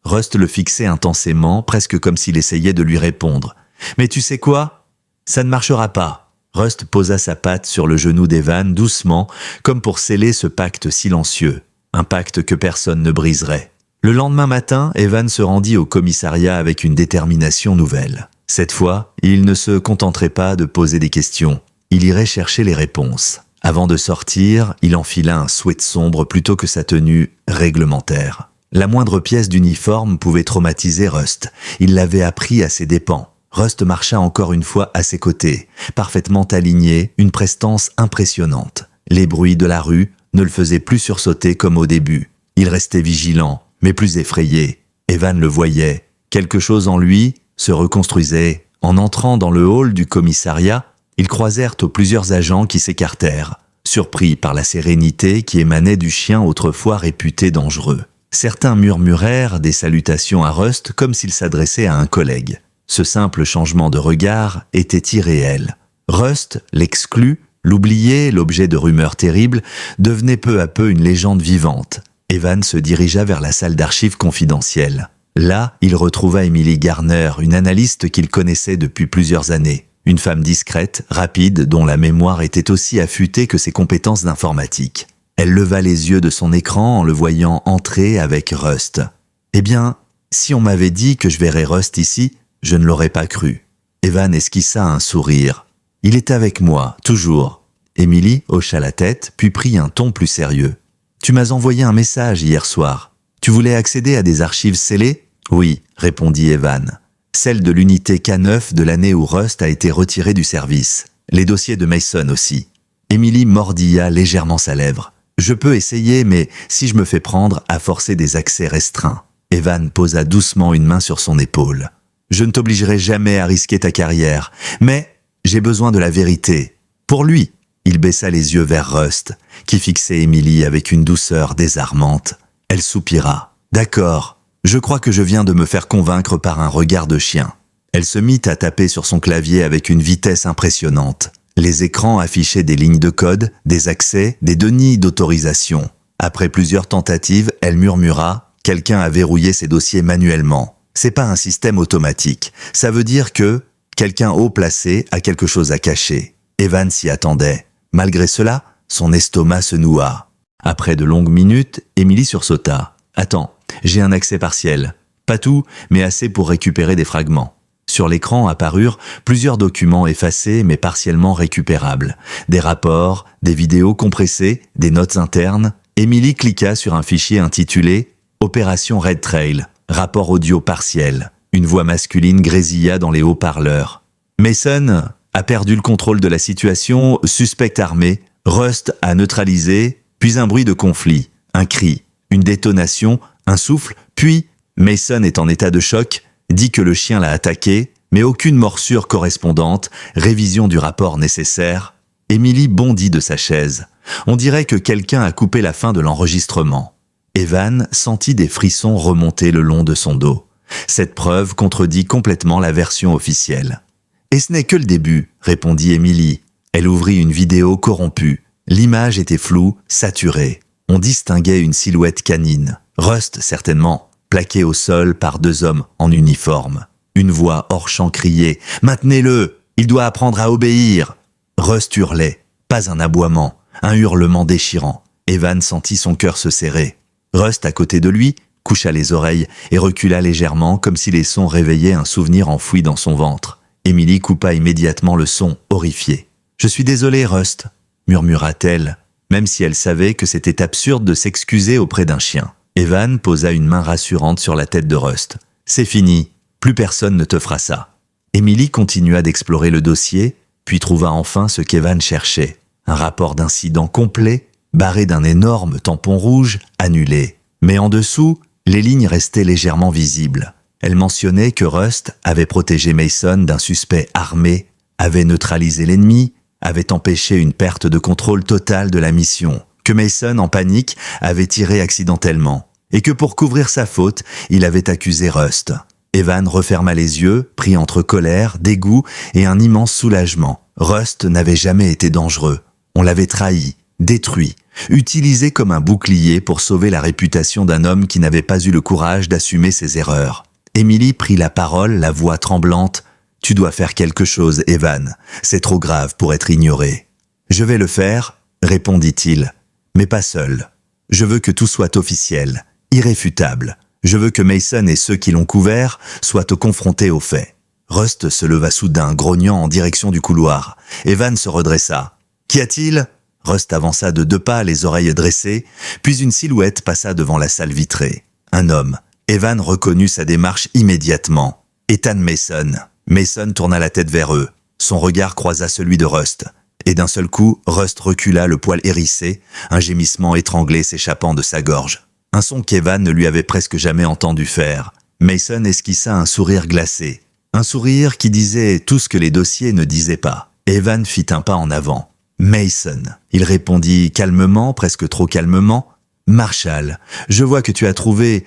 Rust le fixait intensément, presque comme s'il essayait de lui répondre. « Mais tu sais quoi? Ça ne marchera pas. » Rust posa sa patte sur le genou d'Evan doucement, comme pour sceller ce pacte silencieux. Un pacte que personne ne briserait. Le lendemain matin, Evan se rendit au commissariat avec une détermination nouvelle. Cette fois, il ne se contenterait pas de poser des questions. Il irait chercher les réponses. Avant de sortir, il enfila un sweat sombre plutôt que sa tenue réglementaire. La moindre pièce d'uniforme pouvait traumatiser Rust. Il l'avait appris à ses dépens. Rust marcha encore une fois à ses côtés, parfaitement aligné, une prestance impressionnante. Les bruits de la rue ne le faisaient plus sursauter comme au début. Il restait vigilant, mais plus effrayé. Evan le voyait. Quelque chose en lui se reconstruisait. En entrant dans le hall du commissariat, ils croisèrent plusieurs agents qui s'écartèrent, surpris par la sérénité qui émanait du chien autrefois réputé dangereux. Certains murmurèrent des salutations à Rust comme s'il s'adressait à un collègue. Ce simple changement de regard était irréel. Rust, l'exclu, l'oublié, l'objet de rumeurs terribles, devenait peu à peu une légende vivante. Evan se dirigea vers la salle d'archives confidentielle. Là, il retrouva Emily Garner, une analyste qu'il connaissait depuis plusieurs années. Une femme discrète, rapide, dont la mémoire était aussi affûtée que ses compétences d'informatique. Elle leva les yeux de son écran en le voyant entrer avec Rust. « Eh bien, si on m'avait dit que je verrais Rust ici, je ne l'aurais pas cru. » Evan esquissa un sourire. « Il est avec moi, toujours. » Emily hocha la tête, puis prit un ton plus sérieux. « Tu m'as envoyé un message hier soir. Tu voulais accéder à des archives scellées ? Oui, répondit Evan. Celle de l'unité K9 de l'année où Rust a été retiré du service. Les dossiers de Mason aussi. Emily mordilla légèrement sa lèvre. Je peux essayer, mais si je me fais prendre à forcer des accès restreints. Evan posa doucement une main sur son épaule. Je ne t'obligerai jamais à risquer ta carrière, mais j'ai besoin de la vérité. Pour lui. Il baissa les yeux vers Rust, qui fixait Emily avec une douceur désarmante. Elle soupira. D'accord, je crois que je viens de me faire convaincre par un regard de chien. Elle se mit à taper sur son clavier avec une vitesse impressionnante. Les écrans affichaient des lignes de code, des accès, des deniers d'autorisation. Après plusieurs tentatives, elle murmura « Quelqu'un a verrouillé ses dossiers manuellement. C'est pas un système automatique. Ça veut dire que quelqu'un haut placé a quelque chose à cacher. » Evan s'y attendait. Malgré cela, son estomac se noua. Après de longues minutes, Emily sursauta. « Attends, j'ai un accès partiel. Pas tout, mais assez pour récupérer des fragments. » Sur l'écran apparurent plusieurs documents effacés mais partiellement récupérables. Des rapports, des vidéos compressées, des notes internes. Emily cliqua sur un fichier intitulé « Opération Red Trail, rapport audio partiel ». Une voix masculine grésilla dans les haut-parleurs. « Mason a perdu le contrôle de la situation, suspect armé, Rust a neutralisé, puis un bruit de conflit, un cri, une détonation, un souffle, puis Mason est en état de choc, dit que le chien l'a attaqué, mais aucune morsure correspondante, révision du rapport nécessaire. » Emily bondit de sa chaise. On dirait que quelqu'un a coupé la fin de l'enregistrement. Evan sentit des frissons remonter le long de son dos. Cette preuve contredit complètement la version officielle. « Et ce n'est que le début, » répondit Emily. Elle ouvrit une vidéo corrompue. L'image était floue, saturée. On distinguait une silhouette canine. Rust, certainement, plaqué au sol par deux hommes en uniforme. Une voix hors champ criait « Maintenez-le! Il doit apprendre à obéir !» Rust hurlait. Pas un aboiement, un hurlement déchirant. Evan sentit son cœur se serrer. Rust, à côté de lui, coucha les oreilles et recula légèrement comme si les sons réveillaient un souvenir enfoui dans son ventre. Emily coupa immédiatement le son, horrifiée. « Je suis désolée, Rust », murmura-t-elle, même si elle savait que c'était absurde de s'excuser auprès d'un chien. Evan posa une main rassurante sur la tête de Rust. « C'est fini, plus personne ne te fera ça. » Emily continua d'explorer le dossier, puis trouva enfin ce qu'Evan cherchait. Un rapport d'incident complet, barré d'un énorme tampon rouge, annulé. Mais en dessous, les lignes restaient légèrement visibles. Elle mentionnait que Rust avait protégé Mason d'un suspect armé, avait neutralisé l'ennemi, avait empêché une perte de contrôle totale de la mission, que Mason, en panique, avait tiré accidentellement, et que pour couvrir sa faute, il avait accusé Rust. Evan referma les yeux, pris entre colère, dégoût et un immense soulagement. Rust n'avait jamais été dangereux. On l'avait trahi, détruit, utilisé comme un bouclier pour sauver la réputation d'un homme qui n'avait pas eu le courage d'assumer ses erreurs. Emily prit la parole, la voix tremblante. « Tu dois faire quelque chose, Evan. C'est trop grave pour être ignoré. »« Je vais le faire, » répondit-il, « mais pas seul. Je veux que tout soit officiel, irréfutable. Je veux que Mason et ceux qui l'ont couvert soient confrontés aux faits. » Rust se leva soudain, grognant en direction du couloir. Evan se redressa. « Qu'y a-t-il » Rust avança de 2 pas, les oreilles dressées, puis une silhouette passa devant la salle vitrée. Un homme. Evan reconnut sa démarche immédiatement. Ethan Mason. Mason tourna la tête vers eux. Son regard croisa celui de Rust. Et d'un seul coup, Rust recula, le poil hérissé, un gémissement étranglé s'échappant de sa gorge. Un son qu'Evan ne lui avait presque jamais entendu faire. Mason esquissa un sourire glacé. Un sourire qui disait tout ce que les dossiers ne disaient pas. Evan fit un pas en avant. « Mason », il répondit calmement, presque trop calmement. « Marshall, je vois que tu as trouvé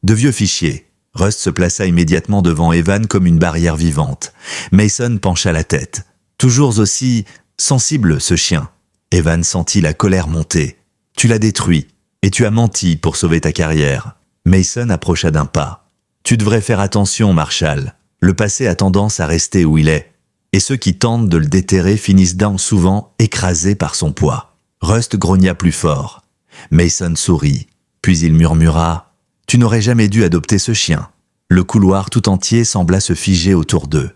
de vieux fichiers. » Rust se plaça immédiatement devant Evan comme une barrière vivante. Mason pencha la tête. Toujours aussi sensible, ce chien. Evan sentit la colère monter. « Tu l'as détruit, et tu as menti pour sauver ta carrière. » Mason approcha d'un pas. « Tu devrais faire attention, Marshall. Le passé a tendance à rester où il est. Et ceux qui tentent de le déterrer finissent d'un souvent écrasés par son poids. » Rust grogna plus fort. Mason sourit, puis il murmura « Tu n'aurais jamais dû adopter ce chien. » Le couloir tout entier sembla se figer autour d'eux.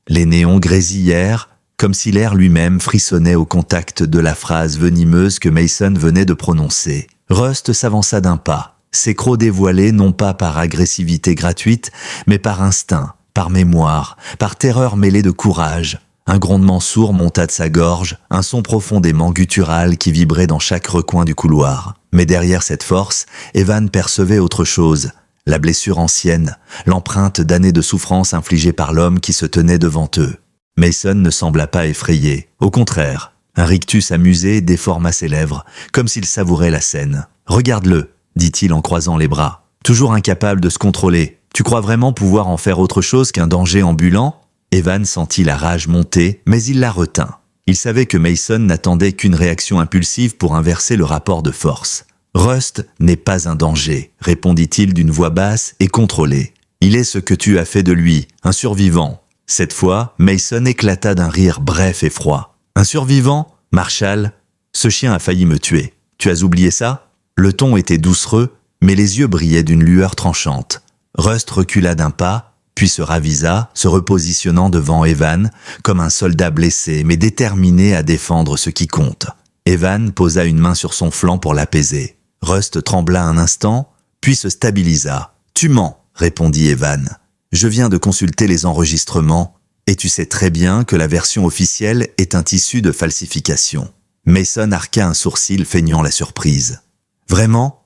Les néons grésillèrent, comme si l'air lui-même frissonnait au contact de la phrase venimeuse que Mason venait de prononcer. Rust s'avança d'un pas. ses crocs dévoilés non pas par agressivité gratuite, mais par instinct, par mémoire, par terreur mêlée de courage. Un grondement sourd monta de sa gorge, un son profondément guttural qui vibrait dans chaque recoin du couloir. Mais derrière cette force, Evan percevait autre chose. La blessure ancienne, l'empreinte d'années de souffrance infligée par l'homme qui se tenait devant eux. Mason ne sembla pas effrayé. Au contraire, un rictus amusé déforma ses lèvres, comme s'il savourait la scène. « Regarde-le », dit-il en croisant les bras. Toujours incapable de se contrôler. Tu crois vraiment pouvoir en faire autre chose qu'un danger ambulant ? Evan sentit la rage monter, mais il la retint. Il savait que Mason n'attendait qu'une réaction impulsive pour inverser le rapport de force. « Rust n'est pas un danger », répondit-il d'une voix basse et contrôlée. « Il est ce que tu as fait de lui, un survivant. » Cette fois, Mason éclata d'un rire bref et froid. « Un survivant ? Marshall, ce chien a failli me tuer. Tu as oublié ça ?» Le ton était doucereux, mais les yeux brillaient d'une lueur tranchante. Rust recula d'un pas, puis se ravisa, se repositionnant devant Evan, comme un soldat blessé, mais déterminé à défendre ce qui compte. Evan posa une main sur son flanc pour l'apaiser. Rust trembla un instant, puis se stabilisa. « Tu mens », répondit Evan. « Je viens de consulter les enregistrements, et tu sais très bien que la version officielle est un tissu de falsification. » Mason arqua un sourcil feignant la surprise. « Vraiment ?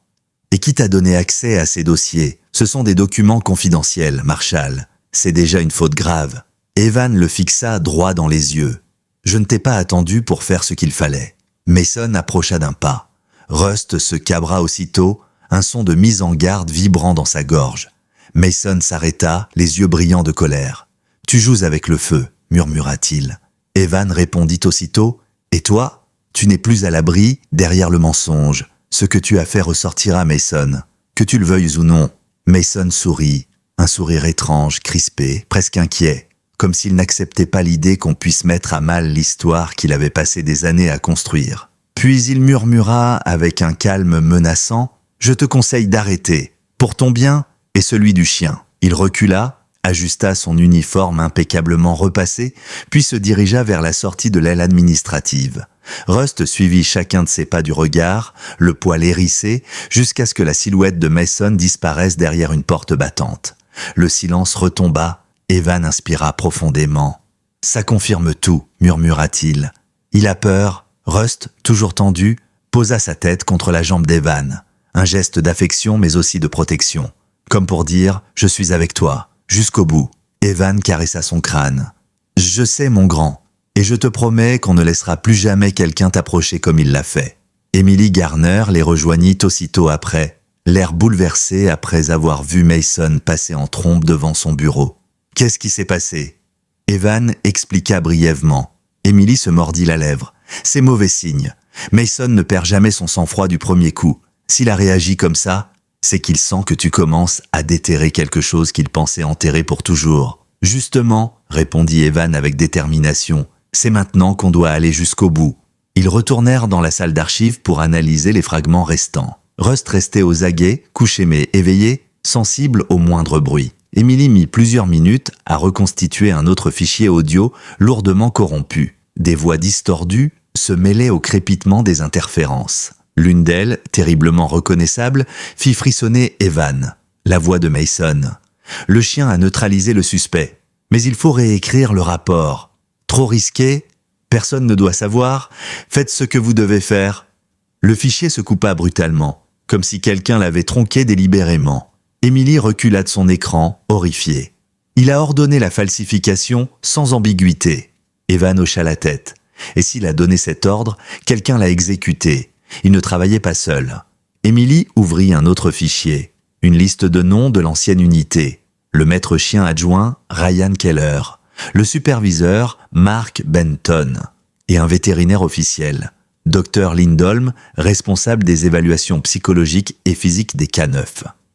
Et qui t'a donné accès à ces dossiers ? Ce sont des documents confidentiels, Marshall. C'est déjà une faute grave. » Evan le fixa droit dans les yeux. « Je ne t'ai pas attendu pour faire ce qu'il fallait. » Mason approcha d'un pas. Rust se cabra aussitôt, un son de mise en garde vibrant dans sa gorge. Mason s'arrêta, les yeux brillants de colère. « Tu joues avec le feu, » murmura-t-il. Evan répondit aussitôt. « Et toi ? Tu n'es plus à l'abri, derrière le mensonge. Ce que tu as fait ressortira, Mason, que tu le veuilles ou non. » Mason sourit, un sourire étrange, crispé, presque inquiet, comme s'il n'acceptait pas l'idée qu'on puisse mettre à mal l'histoire qu'il avait passé des années à construire. Puis il murmura avec un calme menaçant « Je te conseille d'arrêter, pour ton bien et celui du chien. » Il recula, ajusta son uniforme impeccablement repassé, puis se dirigea vers la sortie de l'aile administrative. Rust suivit chacun de ses pas du regard, le poil hérissé, jusqu'à ce que la silhouette de Mason disparaisse derrière une porte battante. Le silence retomba, Evan inspira profondément. « Ça confirme tout », murmura-t-il. Il a peur. Rust, toujours tendu, posa sa tête contre la jambe d'Evan. Un geste d'affection mais aussi de protection. Comme pour dire « Je suis avec toi, jusqu'au bout ». Evan caressa son crâne. « Je sais, mon grand. Et je te promets qu'on ne laissera plus jamais quelqu'un t'approcher comme il l'a fait. » Emily Garner les rejoignit aussitôt après, l'air bouleversé après avoir vu Mason passer en trombe devant son bureau. « Qu'est-ce qui s'est passé ?» Evan expliqua brièvement. Emily se mordit la lèvre. « C'est mauvais signe. Mason ne perd jamais son sang-froid du premier coup. S'il a réagi comme ça, c'est qu'il sent que tu commences à déterrer quelque chose qu'il pensait enterrer pour toujours. »« Justement, » répondit Evan avec détermination, « c'est maintenant qu'on doit aller jusqu'au bout. » Ils retournèrent dans la salle d'archives pour analyser les fragments restants. Rust restait aux aguets, couché mais éveillé, sensible au moindre bruit. Emily mit plusieurs minutes à reconstituer un autre fichier audio lourdement corrompu. Des voix distordues se mêlaient au crépitement des interférences. L'une d'elles, terriblement reconnaissable, fit frissonner Evan, la voix de Mason. « Le chien a neutralisé le suspect, mais il faut réécrire le rapport. Trop risqué ? Personne ne doit savoir. Faites ce que vous devez faire. » Le fichier se coupa brutalement, comme si quelqu'un l'avait tronqué délibérément. Emily recula de son écran, horrifiée. Il a ordonné la falsification sans ambiguïté. Evan hocha la tête. Et s'il a donné cet ordre, quelqu'un l'a exécuté. Il ne travaillait pas seul. Emily ouvrit un autre fichier. Une liste de noms de l'ancienne unité. Le maître chien adjoint, Ryan Keller. Le superviseur, Mark Benton. Et un vétérinaire officiel. Dr Lindholm, responsable des évaluations psychologiques et physiques des K9.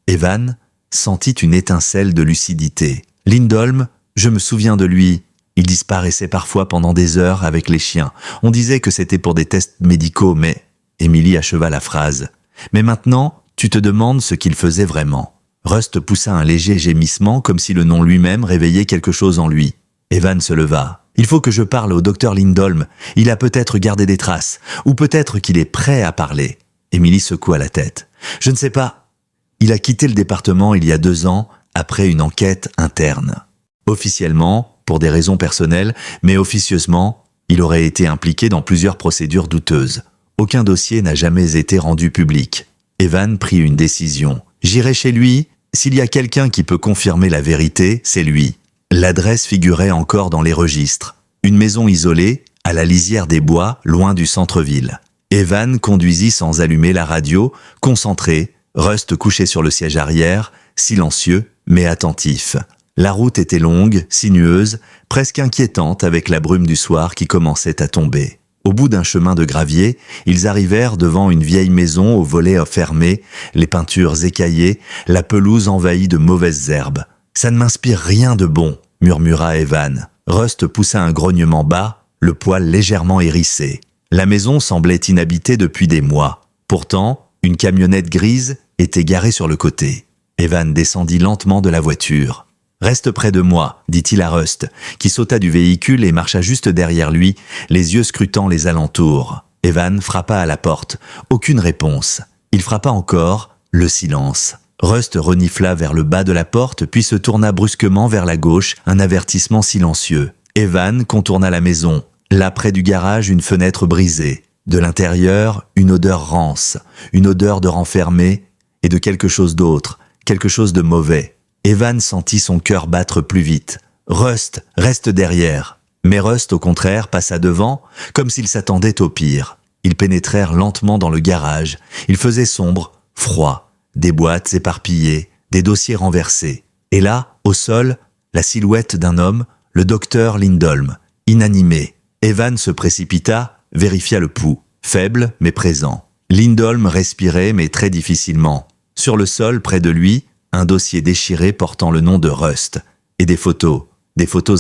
Evan sentit une étincelle de lucidité. Lindholm, je me souviens de lui. Il disparaissait parfois pendant des heures avec les chiens. On disait que c'était pour des tests médicaux, mais... Emily acheva la phrase. Mais maintenant, tu te demandes ce qu'il faisait vraiment. Rust poussa un léger gémissement comme si le nom lui-même réveillait quelque chose en lui. Evan se leva. Il faut que je parle au docteur Lindholm. Il a peut-être gardé des traces. Ou peut-être qu'il est prêt à parler. Emily secoua la tête. Je ne sais pas. Il a quitté le département il y a 2 ans après une enquête interne. Officiellement, pour des raisons personnelles, mais officieusement, il aurait été impliqué dans plusieurs procédures douteuses. Aucun dossier n'a jamais été rendu public. Evan prit une décision. J'irai chez lui. S'il y a quelqu'un qui peut confirmer la vérité, c'est lui. L'adresse figurait encore dans les registres. Une maison isolée, à la lisière des bois, loin du centre-ville. Evan conduisit sans allumer la radio, concentré, Rust couché sur le siège arrière, silencieux mais attentif. La route était longue, sinueuse, presque inquiétante avec la brume du soir qui commençait à tomber. Au bout d'un chemin de gravier, ils arrivèrent devant une vieille maison aux volets fermés, les peintures écaillées, la pelouse envahie de mauvaises herbes. « Ça ne m'inspire rien de bon », murmura Evan. Rust poussa un grognement bas, le poil légèrement hérissé. La maison semblait inhabitée depuis des mois. Pourtant, une camionnette grise était garée sur le côté. Evan descendit lentement de la voiture. « Reste près de moi », dit-il à Rust, qui sauta du véhicule et marcha juste derrière lui, les yeux scrutant les alentours. Evan frappa à la porte. Aucune réponse. Il frappa encore. Le silence. Rust renifla vers le bas de la porte, puis se tourna brusquement vers la gauche, un avertissement silencieux. Evan contourna la maison. Là, près du garage, une fenêtre brisée. De l'intérieur, une odeur rance, une odeur de renfermé et de quelque chose d'autre, quelque chose de mauvais. Evan sentit son cœur battre plus vite. Rust, reste derrière. Mais Rust, au contraire, passa devant, comme s'il s'attendait au pire. Ils pénétrèrent lentement dans le garage. Il faisait sombre, froid, des boîtes éparpillées, des dossiers renversés. Et là, au sol, la silhouette d'un homme, le docteur Lindholm, inanimé. Evan se précipita, vérifia le pouls, faible mais présent. Lindholm respirait mais très difficilement. Sur le sol, près de lui, un dossier déchiré portant le nom de Rust. Et des photos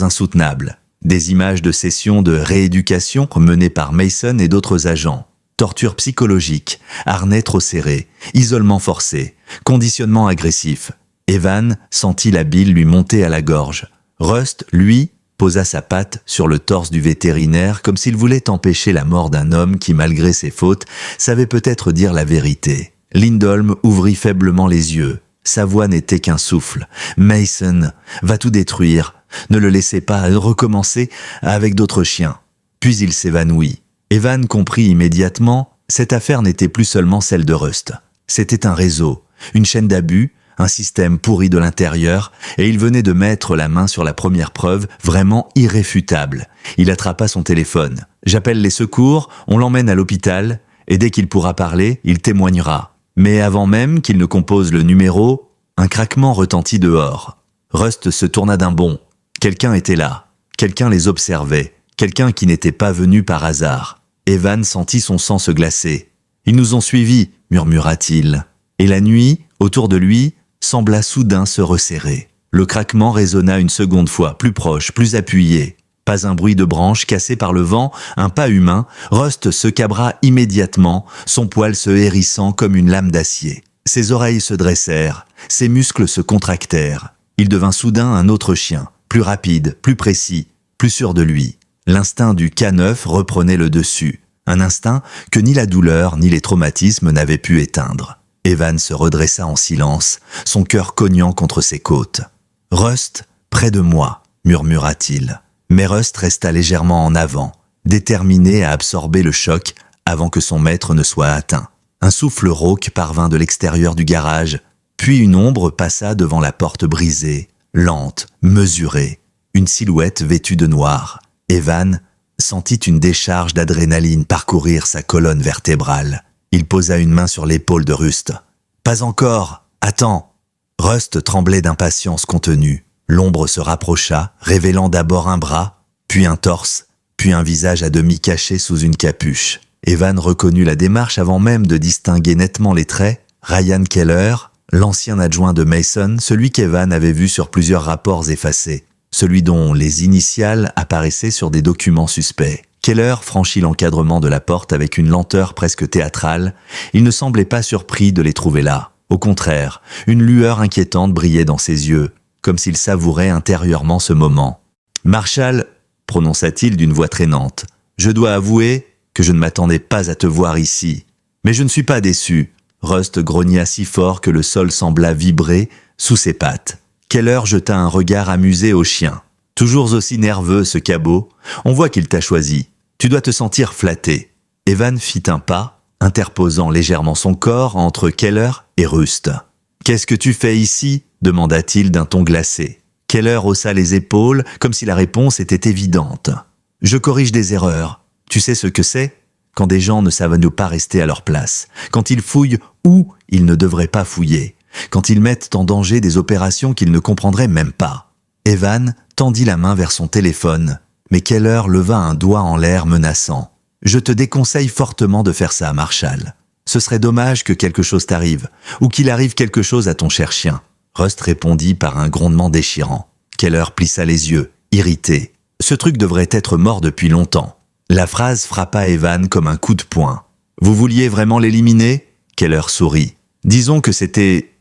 insoutenables. Des images de sessions de rééducation menées par Mason et d'autres agents. Torture psychologique, harnais trop serrés, isolement forcé, conditionnement agressif. Evan sentit la bile lui monter à la gorge. Rust, lui, posa sa patte sur le torse du vétérinaire comme s'il voulait empêcher la mort d'un homme qui, malgré ses fautes, savait peut-être dire la vérité. Lindholm ouvrit faiblement les yeux. Sa voix n'était qu'un souffle. « Mason va tout détruire. Ne le laissez pas recommencer avec d'autres chiens. » Puis il s'évanouit. Evan comprit immédiatement, cette affaire n'était plus seulement celle de Rust. C'était un réseau, une chaîne d'abus, un système pourri de l'intérieur, et il venait de mettre la main sur la première preuve, vraiment irréfutable. Il attrapa son téléphone. « J'appelle les secours, on l'emmène à l'hôpital, et dès qu'il pourra parler, il témoignera. » Mais avant même qu'il ne compose le numéro, un craquement retentit dehors. Rust se tourna d'un bond. Quelqu'un était là. Quelqu'un les observait. Quelqu'un qui n'était pas venu par hasard. Evan sentit son sang se glacer. « Ils nous ont suivis », murmura-t-il. Et la nuit, autour de lui, sembla soudain se resserrer. Le craquement résonna une seconde fois, plus proche, plus appuyé. Pas un bruit de branche cassé par le vent, un pas humain. Rust se cabra immédiatement, son poil se hérissant comme une lame d'acier. Ses oreilles se dressèrent, ses muscles se contractèrent. Il devint soudain un autre chien, plus rapide, plus précis, plus sûr de lui. L'instinct du K9 reprenait le dessus, un instinct que ni la douleur ni les traumatismes n'avaient pu éteindre. Evan se redressa en silence, son cœur cognant contre ses côtes. « Rust, près de moi », murmura-t-il. Mais Rust resta légèrement en avant, déterminé à absorber le choc avant que son maître ne soit atteint. Un souffle rauque parvint de l'extérieur du garage, puis une ombre passa devant la porte brisée, lente, mesurée, une silhouette vêtue de noir. Evan sentit une décharge d'adrénaline parcourir sa colonne vertébrale. Il posa une main sur l'épaule de Rust. « Pas encore, attends !» Rust tremblait d'impatience contenue. L'ombre se rapprocha, révélant d'abord un bras, puis un torse, puis un visage à demi caché sous une capuche. Evan reconnut la démarche avant même de distinguer nettement les traits. Ryan Keller, l'ancien adjoint de Mason, celui qu'Evan avait vu sur plusieurs rapports effacés, celui dont les initiales apparaissaient sur des documents suspects. Keller franchit l'encadrement de la porte avec une lenteur presque théâtrale. Il ne semblait pas surpris de les trouver là. Au contraire, une lueur inquiétante brillait dans ses yeux, comme s'il savourait intérieurement ce moment. « Marshall », prononça-t-il d'une voix traînante, « je dois avouer que je ne m'attendais pas à te voir ici. Mais je ne suis pas déçu. Rust grogna si fort que le sol sembla vibrer sous ses pattes. Keller jeta un regard amusé au chien. Toujours aussi nerveux, ce cabot. On voit qu'il t'a choisi. Tu dois te sentir flatté. Evan fit un pas, interposant légèrement son corps entre Keller et Rust. « Qu'est-ce que tu fais ici ?» demanda-t-il d'un ton glacé. Keller haussa les épaules, comme si la réponse était évidente. « Je corrige des erreurs. Tu sais ce que c'est ? Quand des gens ne savent pas rester à leur place. Quand ils fouillent où ils ne devraient pas fouiller. Quand ils mettent en danger des opérations qu'ils ne comprendraient même pas. » Evan tendit la main vers son téléphone, mais Keller leva un doigt en l'air menaçant. « Je te déconseille fortement de faire ça, Marshall. Ce serait dommage que quelque chose t'arrive, ou qu'il arrive quelque chose à ton cher chien. » Rust répondit par un grondement déchirant. Keller plissa les yeux, irrité. Ce truc devrait être mort depuis longtemps. La phrase frappa Evan comme un coup de poing. « Vous vouliez vraiment l'éliminer ?» Keller sourit. « Disons que c'était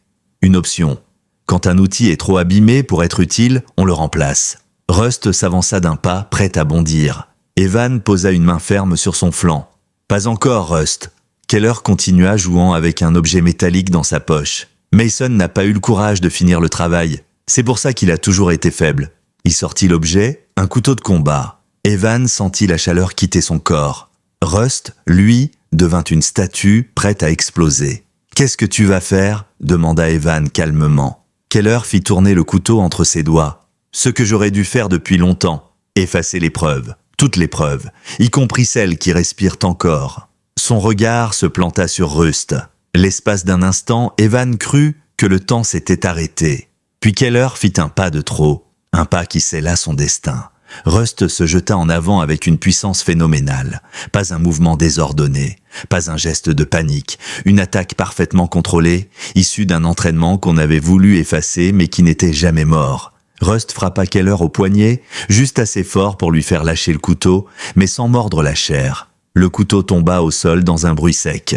une option. Quand un outil est trop abîmé pour être utile, on le remplace. » Rust s'avança d'un pas, prêt à bondir. Evan posa une main ferme sur son flanc. « Pas encore, Rust. » Keller continua jouant avec un objet métallique dans sa poche. Mason n'a pas eu le courage de finir le travail. C'est pour ça qu'il a toujours été faible. Il sortit l'objet, un couteau de combat. Evan sentit la chaleur quitter son corps. Rust, lui, devint une statue prête à exploser. « Qu'est-ce que tu vas faire ?» demanda Evan calmement. Keller fit tourner le couteau entre ses doigts. « Ce que j'aurais dû faire depuis longtemps. Effacer les preuves. Toutes les preuves. Y compris celles qui respirent encore. » Son regard se planta sur Rust. L'espace d'un instant, Evan crut que le temps s'était arrêté. Puis Keller fit un pas de trop, un pas qui scella son destin. Rust se jeta en avant avec une puissance phénoménale. Pas un mouvement désordonné, pas un geste de panique, une attaque parfaitement contrôlée, issue d'un entraînement qu'on avait voulu effacer mais qui n'était jamais mort. Rust frappa Keller au poignet, juste assez fort pour lui faire lâcher le couteau, mais sans mordre la chair. Le couteau tomba au sol dans un bruit sec.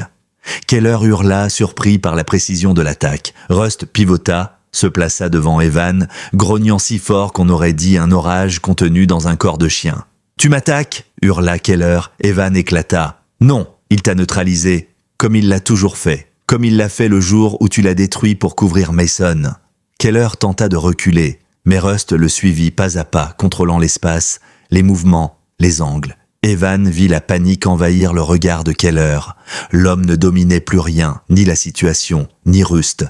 Keller hurla, surpris par la précision de l'attaque. Rust pivota, se plaça devant Evan, grognant si fort qu'on aurait dit un orage contenu dans un corps de chien. « Tu m'attaques » hurla Keller. Evan éclata. « Non, il t'a neutralisé, comme il l'a toujours fait, comme il l'a fait le jour où tu l'as détruit pour couvrir Mason. » Keller tenta de reculer, mais Rust le suivit pas à pas, contrôlant l'espace, les mouvements, les angles. Evan vit la panique envahir le regard de Keller. L'homme ne dominait plus rien, ni la situation, ni Rust,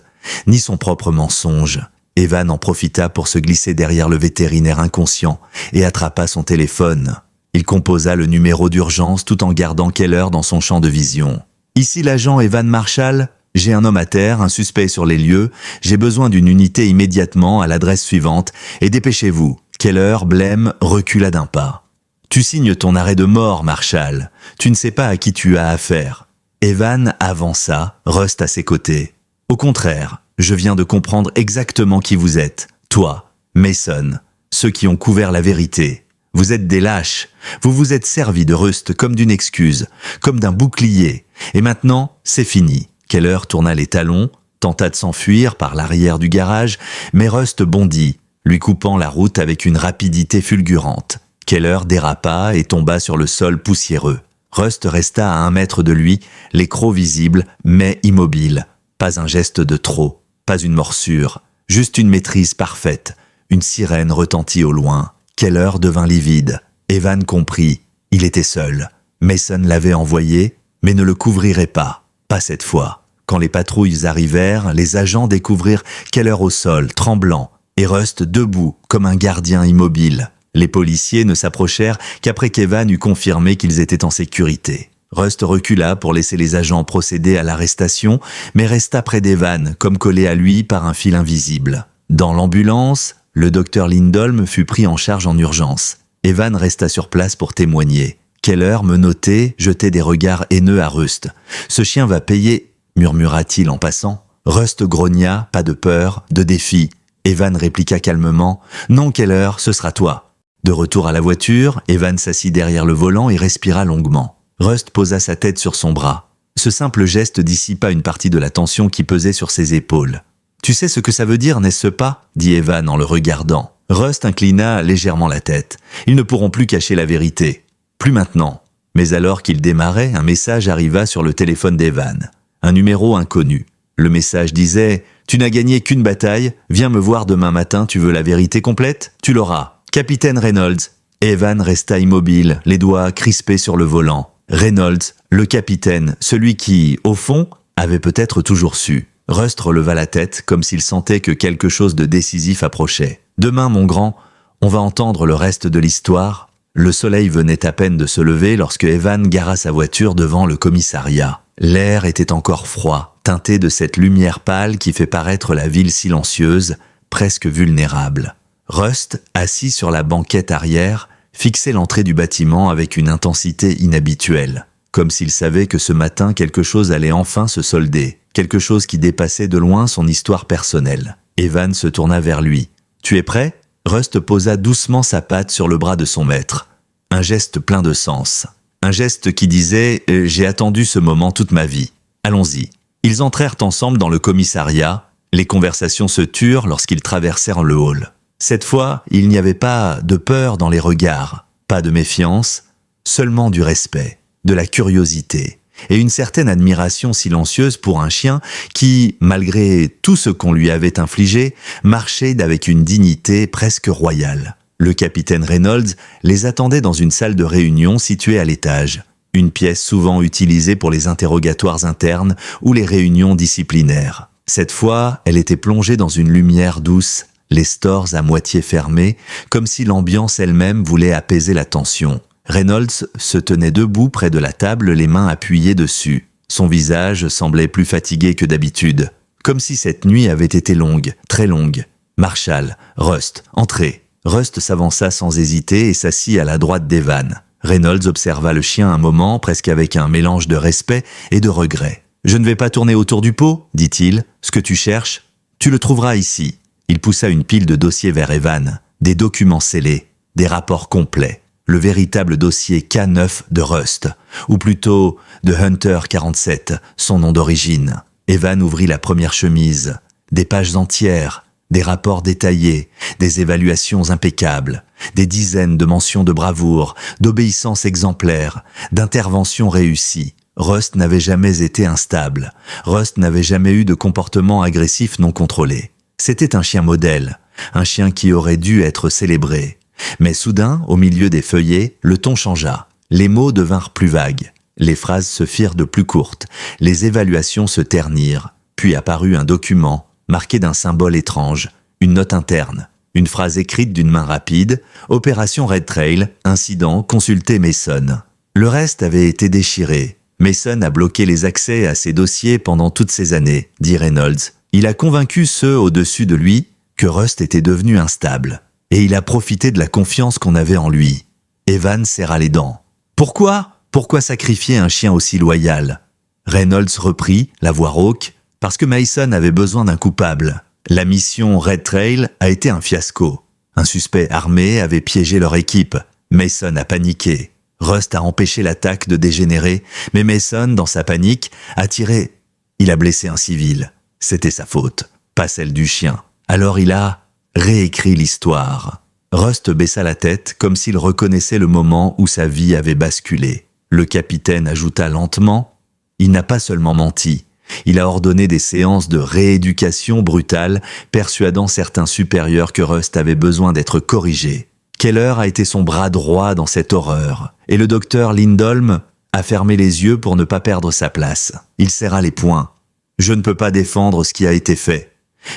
ni son propre mensonge. Evan en profita pour se glisser derrière le vétérinaire inconscient et attrapa son téléphone. Il composa le numéro d'urgence tout en gardant Keller dans son champ de vision. « Ici l'agent Evan Marshall. J'ai un homme à terre, un suspect sur les lieux. J'ai besoin d'une unité immédiatement à l'adresse suivante. Et dépêchez-vous. » Keller, blême, recula d'un pas. « Tu signes ton arrêt de mort, Marshall. Tu ne sais pas à qui tu as affaire. » Evan avança, Rust à ses côtés. « Au contraire, je viens de comprendre exactement qui vous êtes. Toi, Mason, ceux qui ont couvert la vérité. Vous êtes des lâches. Vous vous êtes servi de Rust comme d'une excuse, comme d'un bouclier. Et maintenant, c'est fini. » Keller tourna les talons, tenta de s'enfuir par l'arrière du garage, mais Rust bondit, lui coupant la route avec une rapidité fulgurante. Keller dérapa et tomba sur le sol poussiéreux. Rust resta à 1 mètre de lui, les crocs visibles, mais immobile. Pas un geste de trop, pas une morsure, juste une maîtrise parfaite. Une sirène retentit au loin. Keller devint livide. Evan comprit. Il était seul. Mason l'avait envoyé, mais ne le couvrirait pas. Pas cette fois. Quand les patrouilles arrivèrent, les agents découvrirent Keller au sol, tremblant, et Rust debout, comme un gardien immobile. Les policiers ne s'approchèrent qu'après qu'Evan eut confirmé qu'ils étaient en sécurité. Rust recula pour laisser les agents procéder à l'arrestation, mais resta près d'Evan, comme collé à lui par un fil invisible. Dans l'ambulance, le docteur Lindholm fut pris en charge en urgence. Evan resta sur place pour témoigner. Keller, menotté, jetait des regards haineux à Rust. « Ce chien va payer » murmura-t-il en passant. Rust grogna, pas de peur, de défi. Evan répliqua calmement « Non, Keller, ce sera toi. » De retour à la voiture, Evan s'assit derrière le volant et respira longuement. Rust posa sa tête sur son bras. Ce simple geste dissipa une partie de la tension qui pesait sur ses épaules. « Tu sais ce que ça veut dire, n'est-ce pas ?» dit Evan en le regardant. Rust inclina légèrement la tête. Ils ne pourront plus cacher la vérité. Plus maintenant. Mais alors qu'il démarrait, un message arriva sur le téléphone d'Evan. « Un numéro inconnu. Le message disait « Tu n'as gagné qu'une bataille, viens me voir demain matin, tu veux la vérité complète? Tu l'auras. Capitaine Reynolds ». Evan resta immobile, les doigts crispés sur le volant. Reynolds, le capitaine, celui qui, au fond, avait peut-être toujours su. Rust releva la tête comme s'il sentait que quelque chose de décisif approchait. « Demain, mon grand, on va entendre le reste de l'histoire. » Le soleil venait à peine de se lever lorsque Evan gara sa voiture devant le commissariat. L'air était encore froid, teinté de cette lumière pâle qui fait paraître la ville silencieuse, presque vulnérable. Rust, assis sur la banquette arrière, fixait l'entrée du bâtiment avec une intensité inhabituelle, comme s'il savait que ce matin quelque chose allait enfin se solder, quelque chose qui dépassait de loin son histoire personnelle. Evan se tourna vers lui. « Tu es prêt ?» Rust posa doucement sa patte sur le bras de son maître. Un geste plein de sens. Un geste qui disait « J'ai attendu ce moment toute ma vie. Allons-y ». Ils entrèrent ensemble dans le commissariat. Les conversations se turent lorsqu'ils traversèrent le hall. Cette fois, il n'y avait pas de peur dans les regards, pas de méfiance, seulement du respect, de la curiosité et une certaine admiration silencieuse pour un chien qui, malgré tout ce qu'on lui avait infligé, marchait avec une dignité presque royale. Le capitaine Reynolds les attendait dans une salle de réunion située à l'étage, une pièce souvent utilisée pour les interrogatoires internes ou les réunions disciplinaires. Cette fois, elle était plongée dans une lumière douce, les stores à moitié fermés, comme si l'ambiance elle-même voulait apaiser la tension. Reynolds se tenait debout près de la table, les mains appuyées dessus. Son visage semblait plus fatigué que d'habitude, comme si cette nuit avait été longue, très longue. « Marshall, Rust, entrez !» Rust s'avança sans hésiter et s'assit à la droite d'Evan. Reynolds observa le chien un moment, presque avec un mélange de respect et de regret. « Je ne vais pas tourner autour du pot, dit-il. Ce que tu cherches, tu le trouveras ici. » Il poussa une pile de dossiers vers Evan, des documents scellés, des rapports complets. Le véritable dossier K9 de Rust, ou plutôt de Hunter 47, son nom d'origine. Evan ouvrit la première chemise. Des pages entières, des rapports détaillés, des évaluations impeccables, des dizaines de mentions de bravoure, d'obéissance exemplaire, d'interventions réussies. Rust n'avait jamais été instable. Rust n'avait jamais eu de comportement agressif non contrôlé. C'était un chien modèle, un chien qui aurait dû être célébré. Mais soudain, au milieu des feuillets, le ton changea. Les mots devinrent plus vagues. Les phrases se firent de plus courtes. Les évaluations se ternirent. Puis apparut un document, marqué d'un symbole étrange, une note interne, une phrase écrite d'une main rapide, « Opération Red Trail, incident, consultez Mason ». Le reste avait été déchiré. Mason a bloqué les accès à ses dossiers pendant toutes ces années, dit Reynolds. Il a convaincu ceux au-dessus de lui que Rust était devenu instable. Et il a profité de la confiance qu'on avait en lui. Evan serra les dents. Pourquoi sacrifier un chien aussi loyal? Reynolds reprit, la voix rauque, parce que Mason avait besoin d'un coupable. La mission Red Trail a été un fiasco. Un suspect armé avait piégé leur équipe. Mason a paniqué. Rust a empêché l'attaque de dégénérer, mais Mason, dans sa panique, a tiré. Il a blessé un civil. C'était sa faute, pas celle du chien. Alors il a réécrit l'histoire. Rust baissa la tête comme s'il reconnaissait le moment où sa vie avait basculé. Le capitaine ajouta lentement « Il n'a pas seulement menti, il a ordonné des séances de rééducation brutale, persuadant certains supérieurs que Rust avait besoin d'être corrigé. Keller a été son bras droit dans cette horreur, et le docteur Lindholm a fermé les yeux pour ne pas perdre sa place. Il serra les poings. Je ne peux pas défendre ce qui a été fait.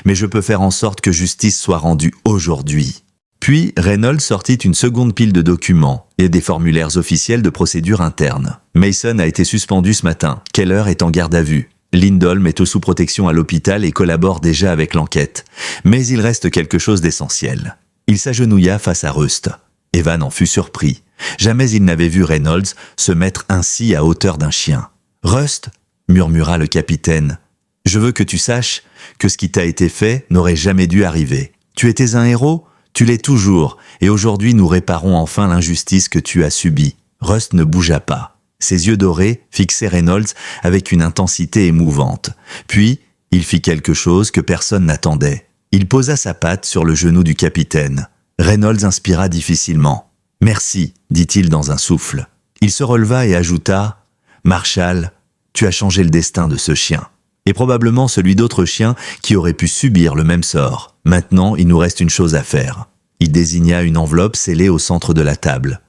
Mais je peux faire en sorte que justice soit rendue aujourd'hui. » Puis Reynolds sortit une seconde pile de documents et des formulaires officiels de procédure interne. Mason a été suspendu ce matin. Keller est en garde à vue. Lindholm est sous protection à l'hôpital et collabore déjà avec l'enquête. Mais il reste quelque chose d'essentiel. Il s'agenouilla face à Rust. Evan en fut surpris. Jamais il n'avait vu Reynolds se mettre ainsi à hauteur d'un chien. « Rust » murmura le capitaine. « Je veux que tu saches que ce qui t'a été fait n'aurait jamais dû arriver. Tu étais un héros, tu l'es toujours, et aujourd'hui nous réparons enfin l'injustice que tu as subie. » Rust ne bougea pas. Ses yeux dorés fixaient Reynolds avec une intensité émouvante. Puis, il fit quelque chose que personne n'attendait. Il posa sa patte sur le genou du capitaine. Reynolds inspira difficilement. « Merci », dit-il dans un souffle. Il se releva et ajouta « Marshall, tu as changé le destin de ce chien. Et probablement celui d'autres chiens qui auraient pu subir le même sort. Maintenant, il nous reste une chose à faire. Il désigna une enveloppe scellée au centre de la table.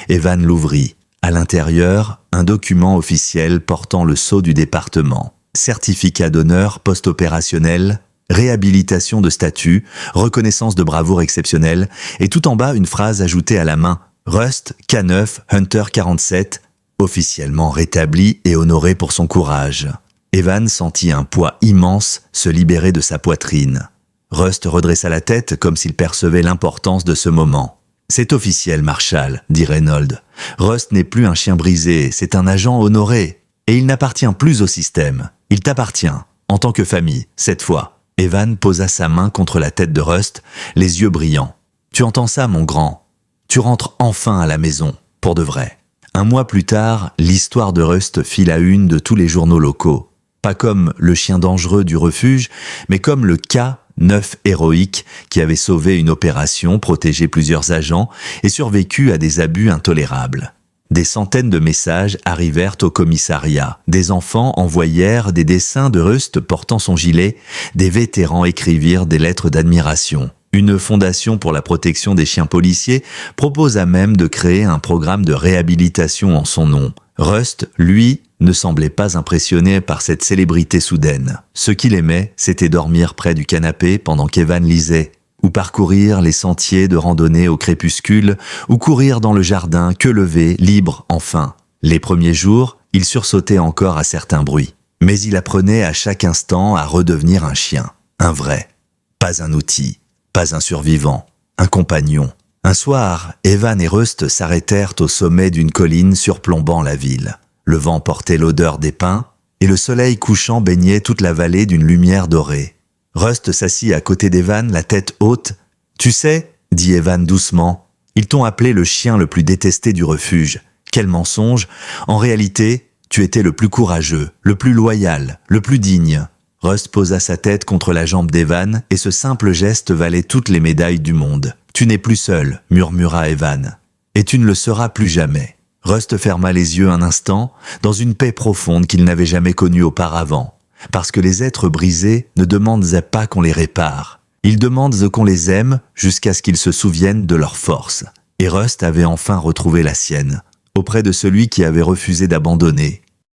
Evan l'ouvrit. À l'intérieur, un document officiel portant le sceau du département. Certificat d'honneur post-opérationnel, réhabilitation de statut, reconnaissance de bravoure exceptionnelle, et tout en bas une phrase ajoutée à la main. Rust, K9, Hunter 47, officiellement rétabli et honoré pour son courage. Evan sentit un poids immense se libérer de sa poitrine. Rust redressa la tête comme s'il percevait l'importance de ce moment. « C'est officiel, Marshall, » dit Reynolds. « Rust n'est plus un chien brisé, c'est un agent honoré. Et il n'appartient plus au système. Il t'appartient, en tant que famille, cette fois. » Evan posa sa main contre la tête de Rust, les yeux brillants. « Tu entends ça, mon grand? Tu rentres enfin à la maison, pour de vrai. » Un mois plus tard, l'histoire de Rust fit la une de tous les journaux locaux. Pas comme le chien dangereux du refuge, mais comme le K9 héroïque qui avait sauvé une opération, protégé plusieurs agents et survécu à des abus intolérables. Des centaines de messages arrivèrent au commissariat. Des enfants envoyèrent des dessins de Rust portant son gilet. Des vétérans écrivirent des lettres d'admiration. Une fondation pour la protection des chiens policiers proposa même de créer un programme de réhabilitation en son nom. Rust, lui, ne semblait pas impressionné par cette célébrité soudaine. Ce qu'il aimait, c'était dormir près du canapé pendant qu'Evan lisait, ou parcourir les sentiers de randonnée au crépuscule, ou courir dans le jardin, queue levée, libre, enfin. Les premiers jours, il sursautait encore à certains bruits. Mais il apprenait à chaque instant à redevenir un chien, un vrai. Pas un outil, pas un survivant, un compagnon. Un soir, Evan et Rust s'arrêtèrent au sommet d'une colline surplombant la ville. Le vent portait l'odeur des pins, et le soleil couchant baignait toute la vallée d'une lumière dorée. Rust s'assit à côté d'Evan, la tête haute. « Tu sais, » dit Evan doucement, « ils t'ont appelé le chien le plus détesté du refuge. Quel mensonge! En réalité, tu étais le plus courageux, le plus loyal, le plus digne. » Rust posa sa tête contre la jambe d'Evan, et ce simple geste valait toutes les médailles du monde. « Tu n'es plus seul, » murmura Evan, « et tu ne le seras plus jamais. » Rust ferma les yeux un instant, dans une paix profonde qu'il n'avait jamais connue auparavant. Parce que les êtres brisés ne demandent pas qu'on les répare. Ils demandent qu'on les aime jusqu'à ce qu'ils se souviennent de leur force. Et Rust avait enfin retrouvé la sienne, auprès de celui qui avait refusé d'abandonner.